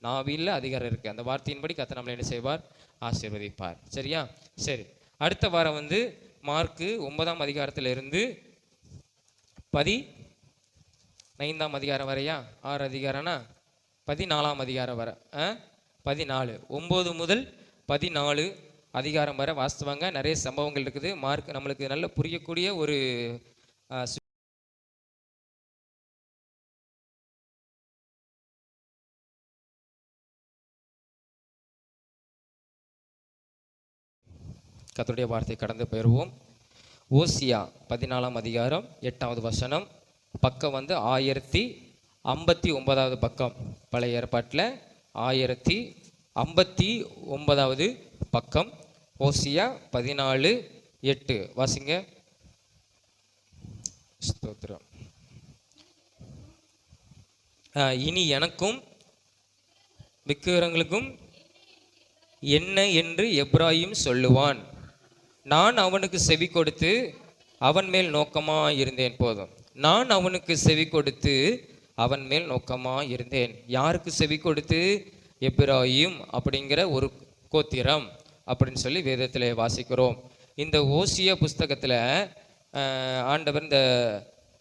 நாவில்ல அதிகாரம் இருக்குது, அந்த வார்த்தையின்படி கர்த்தர் நம்மளை என்ன செய்வார்? ஆசீர்வதிப்பார். சரியா, சரி. அடுத்த வாரம் மார்க்கு 9ஆம் அதிகாரத்திலிருந்து 15ஆம் அதிகாரம் வரையா? 6 அதிகாரம்னா 14ஆம் அதிகாரம் வர 14, 9 முதல் 14 அதிகாரம் வரை வாசித்துவாங்க. நிறைய சம்பவங்கள் இருக்குது. மார்க் நம்மளுக்கு நல்ல புரியக்கூடிய ஒரு கர்த்தருடைய வார்த்தை கடந்து போயிடுவோம். ஓசியா 14ஆம் அதிகாரம் 8வது வசனம், பக்கம் 1059வது பக்கம். பழைய ஏற்பாட்டில் 1059வது பக்கம். ஓசியா 14:8 வாசிங்க. ஸ்தோத்திரம். இனி எனக்கும் விக்கிரங்களுக்கும் என்ன என்று எப்ராயிம் சொல்லுவான். நான் அவனுக்கு செவி கொடுத்து அவன் மேல் நோக்கமாக இருந்தேன். போதும். நான் அவனுக்கு செவி கொடுத்து அவன் மேல் நோக்கமாக இருந்தேன். யாருக்கு செவி கொடுத்து? எப்ராயிம் அப்படிங்கிற ஒரு கோத்திரம் அப்படின்னு சொல்லி வேதத்தில் வாசிக்கிறோம். இந்த ஓசியா புஸ்தகத்தில் ஆண்டவர் இந்த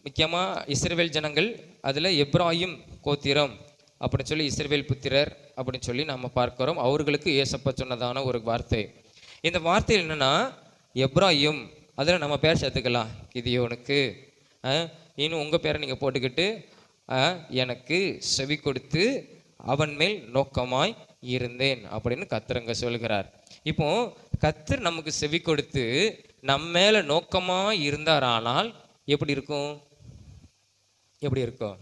முக்கியமாக இஸ்ரவேல் ஜனங்கள், அதில் எப்ராயிம் கோத்திரம் அப்படின்னு சொல்லி இஸ்ரவேல் புத்திரர் அப்படின்னு சொல்லி நம்ம பார்க்கிறோம். அவர்களுக்கு ஏசப்பா சொன்னதான ஒரு வார்த்தை. இந்த வார்த்தை என்னன்னா, எப்ராயிம் அதில் நம்ம பேர் சேர்த்துக்கலாம். கிதியோனுக்கு இன்னும் உங்கள் பேரை நீங்கள் போட்டுக்கிட்டு எனக்கு செவி கொடுத்து அவன் மேல் நோக்கமாய் இருந்தேன் அப்படின்னு கர்த்தர் சொல்கிறார். இப்போ கர்த்தர் நமக்கு செவி கொடுத்து நம்ம மேல நோக்கமாய் இருந்தாரானால் எப்படி இருக்கும்? எப்படி இருக்கும்?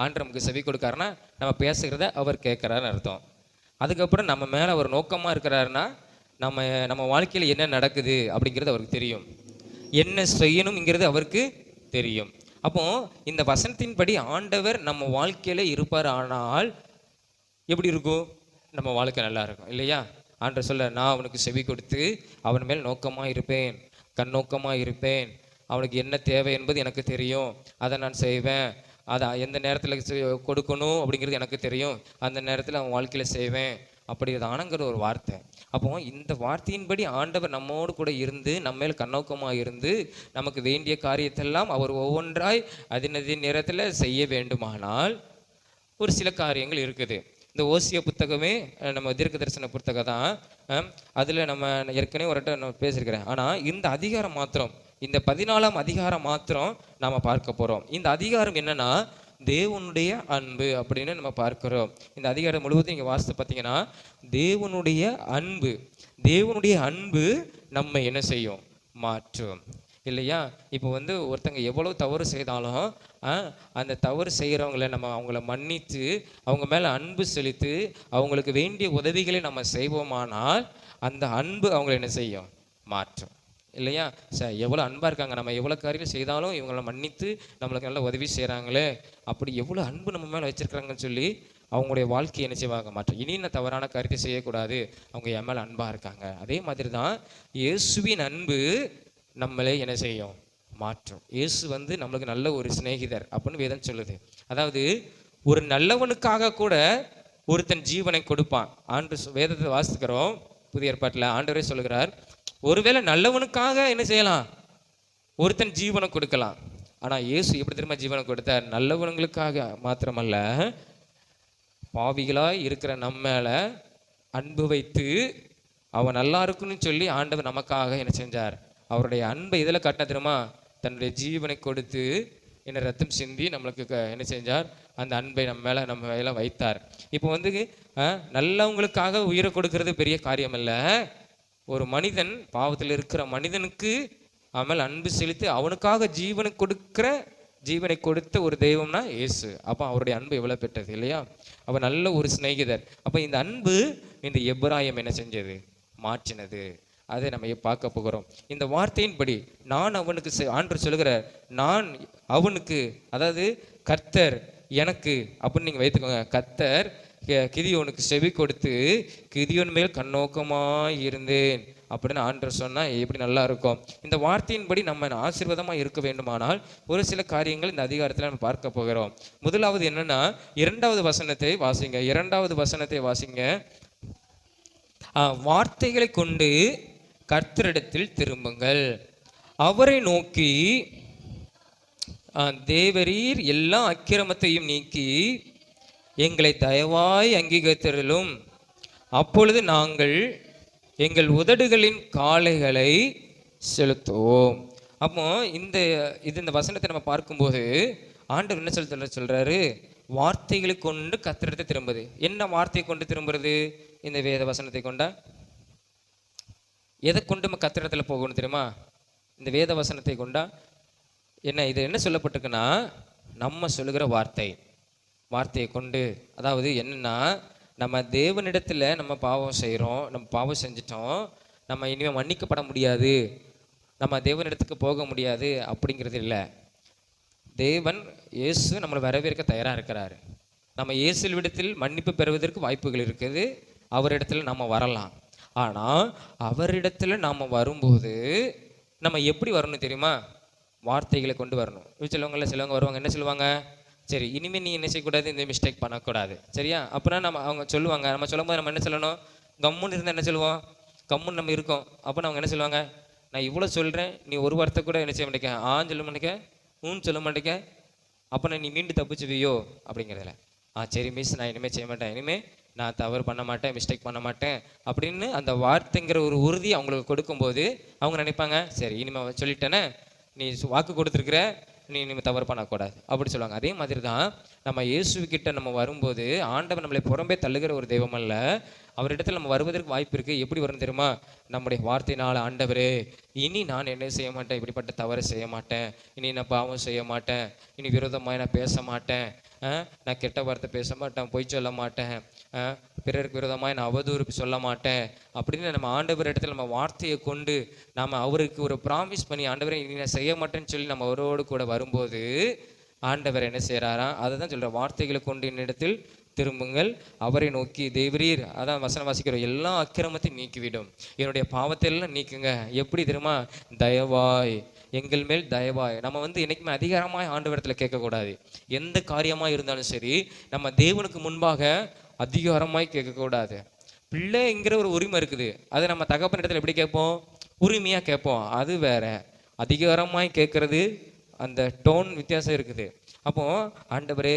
ஆண்டவர் நமக்கு செவி கொடுக்காருன்னா நம்ம பேசுகிறத அவர் கேட்குறாருன்னு அர்த்தம். அதுக்கப்புறம் நம்ம மேலே அவர் நோக்கமாக இருக்கிறாருன்னா நம்ம வாழ்க்கையில் என்ன நடக்குது அப்படிங்கிறது அவருக்கு தெரியும், என்ன செய்யணுங்கிறது அவருக்கு தெரியும். அப்போ இந்த வசனத்தின்படி ஆண்டவர் நம்ம வாழ்க்கையில இருப்பார். ஆனால் எப்படி இருக்கும்? நம்ம வாழ்க்கை நல்லா இருக்கும் இல்லையா? ஆண்டவர் சொல்ல, நான் அவனுக்கு செவி கொடுத்து அவன் மேல் நோக்கமாக இருப்பேன், கண்ணோக்கமாக இருப்பேன். அவனுக்கு என்ன தேவை என்பது எனக்கு தெரியும், அதை நான் செய்வேன். அதை எந்த நேரத்தில் கொடுக்கணும் அப்படிங்கிறது எனக்கு தெரியும், அந்த நேரத்தில் அவன் வாழ்க்கையில் செய்வேன். அப்படி தானங்கிற ஒரு வார்த்தை. அப்போ இந்த வார்த்தையின்படி ஆண்டவர் நம்மோடு கூட இருந்து நம்ம மேல் கண்ணோக்கமாக இருந்து நமக்கு வேண்டிய காரியத்தெல்லாம் அவர் ஒவ்வொன்றாய் அதினதி நேரத்தில் செய்ய வேண்டுமானால் ஒரு சில காரியங்கள் இருக்குது. இந்த ஓசியா புத்தகமே நம்ம தீர்க்க தரிசன புத்தகம் தான். அதில் நம்ம ஏற்கனவே ஒரு நம்ம பேசியிருக்கிறேன். ஆனால் இந்த அதிகாரம் மாத்திரம், இந்த 14ஆம் அதிகாரம் மாத்திரம் நாம் பார்க்க போகிறோம். இந்த அதிகாரம் என்னன்னா, தேவனுடைய அன்பு அப்படின்னு நம்ம பார்க்கிறோம். இந்த அதிகாரம் முழுவதும் நீங்கள் வாசித்து பார்த்தீங்கன்னா, தேவனுடைய அன்பு, தேவனுடைய அன்பு நம்ம என்ன செய்யும்? மாற்றும் இல்லையா? இப்போ ஒருத்தங்க எவ்வளோ தவறு செய்தாலும் அந்த தவறு செய்கிறவங்கள நம்ம அவங்கள மன்னித்து அவங்க மேலே அன்பு செலுத்தி அவங்களுக்கு வேண்டிய உதவிகளை நம்ம செய்வோமானால் அந்த அன்பு அவங்கள என்ன செய்யும்? மாற்றும் இல்லையா? எவ்வளோ அன்பாக இருக்காங்க, நம்ம எவ்வளோ காரியம் செய்தாலும் இவங்களை மன்னித்து நம்மளுக்கு நல்ல உதவி செய்கிறாங்களே, அப்படி எவ்வளோ அன்பு நம்ம மேலே வச்சுருக்கிறாங்கன்னு சொல்லி அவங்களுடைய வாழ்க்கையை என்ன செய்வாங்க? மாற்றும். இனி நான் தவறான காரியத்தை செய்யக்கூடாது, அவங்க என் மேலே அன்பாக இருக்காங்க. அதே மாதிரி தான் இயேசுவின் அன்பு நம்மளே என்ன செய்யும்? மாற்றும். இயேசு நம்மளுக்கு நல்ல ஒரு சிநேகிதர் அப்படின்னு வேதம் சொல்லுது. அதாவது ஒரு நல்லவனுக்காக கூட ஒருத்தன் ஜீவனை கொடுப்பான். வேதத்தை வாசிக்கிறோம். புதிய ஏற்பாட்டில் ஆண்டவரே சொல்லுகிறார், ஒருவேளை நல்லவனுக்காக என்ன செய்யலாம்? ஒருத்தன் ஜீவனை கொடுக்கலாம். ஆனால் இயேசு எப்படி திரும்ப ஜீவனை கொடுத்தார்? நல்லவனுங்களுக்காக மாத்திரமல்ல, பாவிகளாய் இருக்கிற நம்ம மேலே அன்பு வைத்து அவன் நல்லா இருக்குன்னு சொல்லி ஆண்டவர் நமக்காக என்ன செஞ்சார்? அவருடைய அன்பை இதில் காட்டின தெரியுமா? தன்னுடைய ஜீவனை கொடுத்து என்ன ரத்தம் சிந்தி நம்மளுக்கு என்ன செஞ்சார்? அந்த அன்பை நம்ம மேலே வைத்தார். இப்போ நல்லவங்களுக்காக உயிரை கொடுக்கறது பெரிய காரியம் இல்லை. ஒரு மனிதன், பாவத்தில் இருக்கிற மனிதனுக்கு அவன் அன்பு செலுத்தி அவனுக்காக ஜீவனை கொடுத்த ஒரு தெய்வம்னா இயேசு. அப்போ அவருடைய அன்பு எவ்வளோ பெற்றது இல்லையா? அவன் நல்ல ஒரு சிநேகிதர். அப்போ இந்த அன்பு இந்த எப்ராயிம் என்ன செஞ்சது? மாற்றினது. அதை நம்ம பார்க்க போகிறோம். இந்த வார்த்தையின்படி நான் அவனுக்கு, ஆண்டவர் சொல்லுகிறார், நான் அவனுக்கு, அதாவது கர்த்தர் எனக்கு அப்படின்னு நீங்கள் வைத்துக்கோங்க. கர்த்தர் கிதியோனுக்கு செவி கொடுத்து கிதியோன் மேல் கண்ணோக்கமாக இருந்தேன் அப்படின்னு ஆண்டவர் சொன்னால் எப்படி நல்லா இருக்கும்? இந்த வார்த்தையின்படி நம்ம ஆசீர்வாதமாக இருக்க வேண்டுமானால் ஒரு சில காரியங்கள் இந்த அதிகாரத்தில் நம்ம பார்க்க போகிறோம். முதலாவது என்னன்னா, 2வது வசனத்தை வாசிங்க. 2வது வசனத்தை வாசிங்க. வார்த்தைகளை கொண்டு கர்த்தரிடத்தில் திரும்புங்கள், அவரை நோக்கி தேவரீர் எல்லா அக்கிரமத்தையும் நீக்கி எங்களை தயவாய் அங்கீகரித்தருளும், அப்பொழுது நாங்கள் எங்கள் உதடுகளின் காளைகளை செலுத்துவோம். அப்போ இந்த வசனத்தை நம்ம பார்க்கும்போது ஆண்டவர் என்ன சொல்றாரு? வார்த்தைகளை கொண்டு கர்த்தரிடத்தை திரும்புது. என்ன வார்த்தையை கொண்டு திரும்புறது? இந்த வேத வசனத்தை கொண்டா எதை கொண்டு நம்ம கர்த்தரிடத்தில் போகணும் தெரியுமா? இந்த வேத வசனத்தை கொண்டா இது என்ன சொல்லப்பட்டிருக்குன்னா, நம்ம சொல்லுகிற வார்த்தையை கொண்டு, அதாவது என்னன்னா, நம்ம தேவனிடத்தில் நம்ம பாவம் செய்கிறோம், நம்ம பாவம் செஞ்சிட்டோம், நம்ம இனிமேல் மன்னிக்கப்பட முடியாது, நம்ம தேவனிடத்துக்கு போக முடியாது அப்படிங்கிறது இல்லை. தேவன் இயேசு நம்மளை வரவேற்க தயாராக இருக்கிறாரு. நம்ம இயேசுவிடத்தில் மன்னிப்பு பெறுவதற்கு வாய்ப்புகள் இருக்குது. அவரிடத்துல நம்ம வரலாம். ஆனால் அவரிடத்துல நாம் வரும்போது நம்ம எப்படி வரணும் தெரியுமா? வார்த்தைகளை கொண்டு வரணும். சிலவங்க வருவாங்க, என்ன சொல்லுவாங்க? சரி, இனிமேல் நீ என்ன செய்யக்கூடாது, இந்த மிஸ்டேக் பண்ணக்கூடாது, சரியா? அப்படின்னா அவங்க சொல்லுவாங்க. நம்ம சொல்லும்போது நம்ம என்ன சொல்லணும்? கம்முன்னு இருந்தால் என்ன சொல்லுவோம்? கம்முன்னு நம்ம இருக்கோம். அப்போ அவங்க என்ன சொல்லுவாங்க? நான் இவ்வளோ சொல்கிறேன், நீ ஒரு வார்த்தை கூட என்ன செய்ய மாட்டேங்க, சொல்ல மாட்டேங்க, சொல்ல மாட்டேங்க, அப்போ நீ மீண்டும் தப்பிச்சுவியோ அப்படிங்கிறதுல. சரி மிஸ், நான் இனிமேல் செய்ய மாட்டேன், இனிமேல் நான் தவறு பண்ண மாட்டேன், மிஸ்டேக் பண்ண மாட்டேன் அப்படின்னு அந்த வார்த்தைங்கிற ஒரு உறுதி அவங்களுக்கு கொடுக்கும்போது அவங்க நினைப்பாங்க, சரி இனிமேல் சொல்லிட்டேனே, நீ வாக்கு கொடுத்துருக்குற, நீ இனிமேல் தவறு பண்ணக்கூடாது அப்படி சொல்லுவாங்க. அதே மாதிரி தான் நம்ம இயேசுக்கிட்ட நம்ம வரும்போது ஆண்டவர் நம்மளை புறம்பே தள்ளுகிற ஒரு தெய்வம் அல்ல. அவரிடத்தில் நம்ம வருவதற்கு வாய்ப்பு இருக்குது. எப்படி வரும் தெரியுமா? நம்முடைய வார்த்தையினால், ஆண்டவரே இனி நான் என்ன செய்ய மாட்டேன், இப்படிப்பட்ட தவறு செய்ய மாட்டேன், இனி நான் பாவம் செய்ய மாட்டேன், இனி விரோதமாக நான் பேச மாட்டேன், நான் கெட்ட வார்த்தை பேச மாட்டேன், பொய் சொல்ல மாட்டேன், பிறருக்கு விரோதமாக நான் அவதூறு சொல்ல மாட்டேன் அப்படின்னு நம்ம ஆண்டவர் இடத்துல நம்ம வார்த்தையை கொண்டு நாம் அவருக்கு ஒரு ப்ராமிஸ் பண்ணி, ஆண்டவரை இனி நான் செய்ய மாட்டேன்னு சொல்லி நம்ம அவரோடு கூட வரும்போது ஆண்டவர் என்ன செய்கிறாராம்? அதை தான் சொல்கிற, வார்த்தைகளை கொண்டு என்னிடத்தில் திரும்புங்கள், அவரை நோக்கி தேவரீர், அதான் வசனம் வாசிக்கிறோம், எல்லா அக்கிரமத்தையும் நீக்கிவிடும், என்னுடைய பாவத்தை எல்லாம் நீக்குங்க. எப்படி தெரியுமா? தயவாய், எங்கள் மேல் தயவாய். நம்ம என்னைக்குமே அதிகாரமாய் ஆண்டவரத்தில் கேட்கக்கூடாது. எந்த காரியமாக இருந்தாலும் சரி, நம்ம தேவனுக்கு முன்பாக அதிகாரமாய் கேட்கக்கூடாது. பிள்ளைங்கிற ஒரு உரிமை இருக்குது. அதை நம்ம தகப்பன் இடத்துல எப்படி கேட்போம்? உரிமையாக கேட்போம். அது வேற. அதிகாரமாய் கேட்கறது அந்த டோன் வித்தியாசம் இருக்குது. அப்போ ஆண்டவரே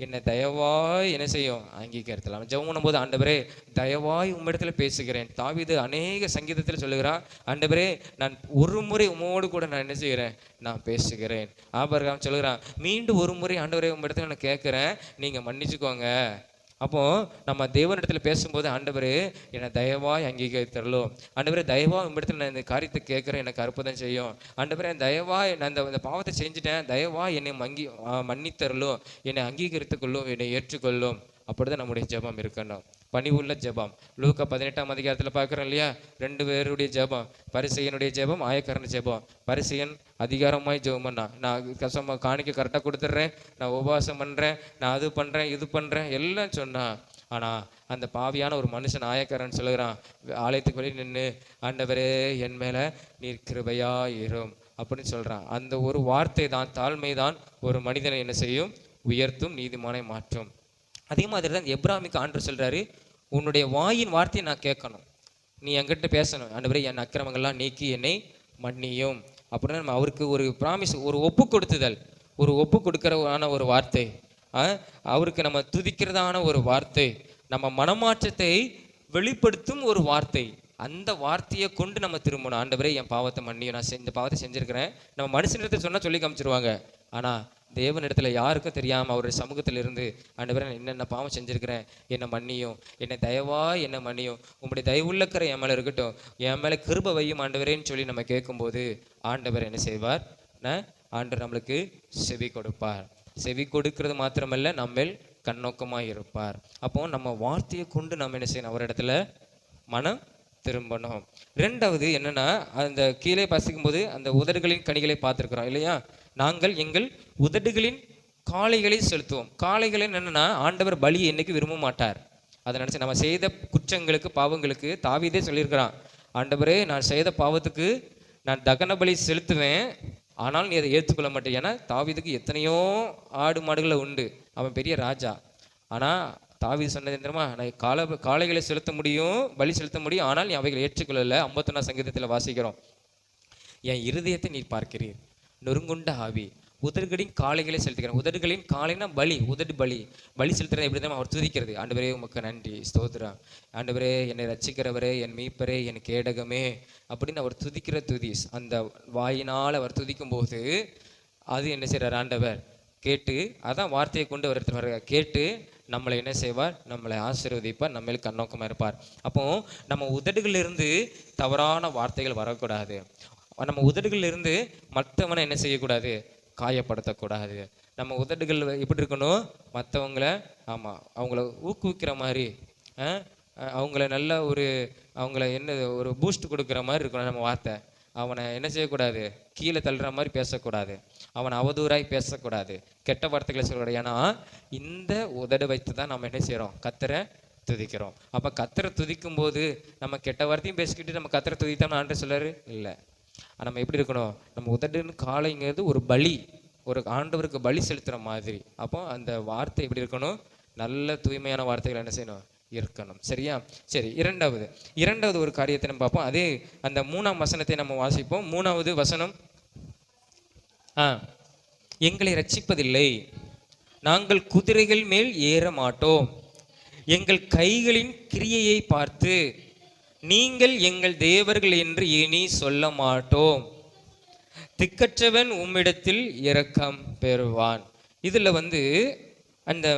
என்னை தயவாய் என்ன செய்யும்? அங்கீகரித்தலாம். ஜெபம் பண்ணும்போது, ஆண்டவரே தயவாய் உம்மிடத்துல பேசுகிறேன். தாவீது அநேக சங்கீதத்தில் சொல்லுகிறான், ஆண்டவரே நான் ஒரு முறை உம்மோடு கூட நான் என்ன செய்கிறேன்? நான் பேசுகிறேன். ஆபிரகாம் சொல்லுகிறான், மீண்டும் ஒரு முறை ஆண்டவரே உம்மிடத்துல நான் கேட்குறேன், நீங்கள் மன்னிச்சுக்கோங்க. அப்போ நம்ம தேவனிடத்துல பேசும்போது, ஆண்டவரே என்னை தயவாய் அங்கீகரித்தரலும், ஆண்டவரே தயவாய் உம்மிடத்துல நான் இந்த காரியத்தை கேட்குறேன், எனக்கு அற்புதம் செய்யும், ஆண்டவரே தயவாய் நான் இந்த பாவத்தை செஞ்சுட்டேன், தயவாய் என்னை மன்னித்தரலும், என்னை அங்கீகரித்துக்கொள்ளும், என்னை ஏற்றுக்கொள்ளும். அப்படிதான் நம்முடைய ஜெபம் இருக்கணும். பணிவுள்ள ஜெபம். லூக்கா 18ஆம் அதிகாரத்தில் பார்க்குறோம் இல்லையா? 2 பேருடைய ஜெபம். பரிசேயனுடைய ஜெபம், ஆயக்காரன் ஜெபம். பரிசேயன் அதிகாரமாய் ஜெபம் பண்ணா, நான் காணிக்க கரெக்டாக கொடுத்துட்றேன், நான் உபவாசம் பண்ணுறேன், நான் அது பண்ணுறேன், இது பண்ணுறேன் எல்லாம் சொன்னான். ஆனால் அந்த பாவியான ஒரு மனுஷன் ஆயக்காரன் சொல்லுகிறான், ஆலயத்துக்கு வெளியே நின்று, ஆண்டவரே என் மேலே நீர் கிருபையா இரும் அப்படின்னு சொல்கிறான். அந்த ஒரு வார்த்தை தான், தாழ்மை தான் ஒரு மனிதனை என்ன செய்யும்? உயர்த்தும், நீதிமானை மாற்றும். அதே மாதிரி தான் எப்ராமிக்கு ஆண்டவர் சொல்கிறாரு, உன்னுடைய வாயின் வார்த்தையை நான் கேட்கணும், நீ என்கிட்ட பேசணும், ஆண்டவரே என் அக்கிரமங்கள்லாம் நீக்கி என்னை மன்னியும் அப்படின்னு நம்ம அவருக்கு ஒரு ப்ராமிஸ், ஒரு ஒப்பு கொடுத்துதல், ஒரு ஒப்பு கொடுக்கறதான ஒரு வார்த்தை, அவருக்கு நம்ம துதிக்கிறதான ஒரு வார்த்தை, நம்ம மனமாற்றத்தை வெளிப்படுத்தும் ஒரு வார்த்தை. அந்த வார்த்தையை கொண்டு நம்ம திரும்பணும். ஆண்டவரே என் பாவத்தை மன்னியும், நான் இந்த பாவத்தை செஞ்சுருக்கிறேன். நம்ம மனுஷனிடத்தை சொன்னால் சொல்லி காமிச்சிருவாங்க. ஆனால் தேவனிடத்தில் யாருக்கும் தெரியாமல் அவருடைய சமூகத்தில் இருந்து, ஆண்டவரே என்னென்ன பாவம் செஞ்சுருக்கிறேன், என்னை மன்னியும், என்னை தயவா என்னை மன்னியும், உங்களுடைய தயவுள்ளக்கிற என் மேலே இருக்கட்டும், என் மேலே கிருபை வையும் ஆண்டவரேன்னு சொல்லி நம்ம கேட்கும்போது ஆண்டவர் என்ன செய்வார்? ஆண்டவர் நம்மளுக்கு செவி கொடுப்பார். செவி கொடுக்கிறது மாத்திரமல்ல, நம்மேல் கண்ணோக்கமாக இருப்பார். அப்போ நம்ம வார்த்தையை கொண்டு நம்ம என்ன செய்யணும்? அவரிடத்துல மனம் திரும்பணும். 2வது என்னன்னா, அந்த கீழே பசிக்கும் போது அந்த உதடுகளின் கனிகளை பார்த்துருக்குறோம் இல்லையா? நாங்கள் எங்கள் உதடுகளின் காளைகளை செலுத்துவோம். காளைகள் என்னன்னா, ஆண்டவர் பலியை என்னைக்கு விரும்ப மாட்டார். அதை நினைச்சு நம்ம செய்த குற்றங்களுக்கு, பாவங்களுக்கு தாவீதே சொல்லியிருக்கிறான், ஆண்டவரே நான் செய்த பாவத்துக்கு நான் தகன பலி செலுத்துவேன், ஆனால் நீ அதை ஏற்றுக்கொள்ள மாட்டேன். ஏன்னா தாவீதுக்கு எத்தனையோ ஆடு மாடுகளை உண்டு, அவன் பெரிய ராஜா. ஆனால் தாவீது சொன்னது தெரியுமா? நான் காளைகளை செலுத்த முடியும், பலி செலுத்த முடியும், ஆனால் நீ அவைகளை ஏற்றுக்கொள்ளலை. 51ஆம் சங்கீதத்தில் வாசிக்கிறோம், என் இருதயத்தை நீ பார்க்கிறீர், நொறுங்குண்ட ஆவி, உதடுகளின் காளைகளை செலுத்துகிறேன். உதடுகளின் காளைனா பலி, உதடு பலி செலுத்துறது எப்படி தான்? அவர் துதிக்கிறது, ஆண்டவரே உமக்கு நன்றி, ஸ்தோத்திரம், ஆண்டவரே என்னை ரட்சிக்கிறவரே, என் மீட்பரே, என் கேடகமே அப்படின்னு அவர் துதிக்கிற துதி. அந்த வாயினால் அவர் துதிக்கும் போது அது என்ன செய்கிறார்? ஆண்டவர் கேட்டு, அதான் வார்த்தையை கொண்டு அவர் எடுத்து வர கேட்டு நம்மளை என்ன செய்வார்? நம்மளை ஆசீர்வதிப்பார், நம்ம மேல் கண்ணோக்கமாக இருப்பார். அப்போ நம்ம உதடுகளிலிருந்து தவறான வார்த்தைகள் வரக்கூடாது. நம்ம உதடுகளிலிருந்து மற்றவனை என்ன செய்யக்கூடாது? காயப்படுத்தக்கூடாது. நம்ம உதடுகள் எப்படி இருக்கணும்? மற்றவங்களை அவங்கள ஊக்குவிக்கிற மாதிரி, அவங்கள நல்ல அவங்கள என்ன ஒரு பூஸ்ட் கொடுக்குற மாதிரி இருக்கணும் நம்ம வார்த்தை. அவனை என்ன செய்யக்கூடாது, கீழே தள்ளுற மாதிரி பேசக்கூடாது, அவனை அவதூறாய் பேசக்கூடாது, கெட்ட வார்த்தைகளை சொல்லக்கூடாது. ஏன்னா இந்த உதடு வைத்து தான் நம்ம என்ன செய்கிறோம், கத்தரை துதிக்கிறோம். அப்போ கத்தரை துதிக்கும் போது நம்ம கெட்ட வார்த்தையும் பேசிக்கிட்டு நம்ம கத்தரை துதித்தோம்னு ஆண்டு சொல்லாரு இல்லை. நம்ம எப்படி இருக்கணும், நம்ம உதடுன்னு காலைங்கிறது ஒரு பலி, ஒரு ஆண்டவருக்கு பலி செலுத்துகிற மாதிரி. அப்போ அந்த வார்த்தை எப்படி இருக்கணும், நல்ல தூய்மையான வார்த்தைகள் என்ன செய்யணும், இருக்கணும். சரியா? சரி, இரண்டாவது ஒரு காரியத்தை நம்ம பார்ப்போம். அதே அந்த 3ஆம் வசனத்தை நம்ம வாசிப்போம். 3வது வசனம், எங்களை ரட்சிப்பதில்லை, நாங்கள் குதிரைகள் மேல் ஏற மாட்டோம், எங்கள் கைகளின் கிரியையை பார்த்து நீங்கள் எங்கள் தேவர்கள் என்று இனி சொல்ல மாட்டோம், திக்கற்றவன் உம்மிடத்தில் இரக்கம் பெறுவான். இதுல அந்த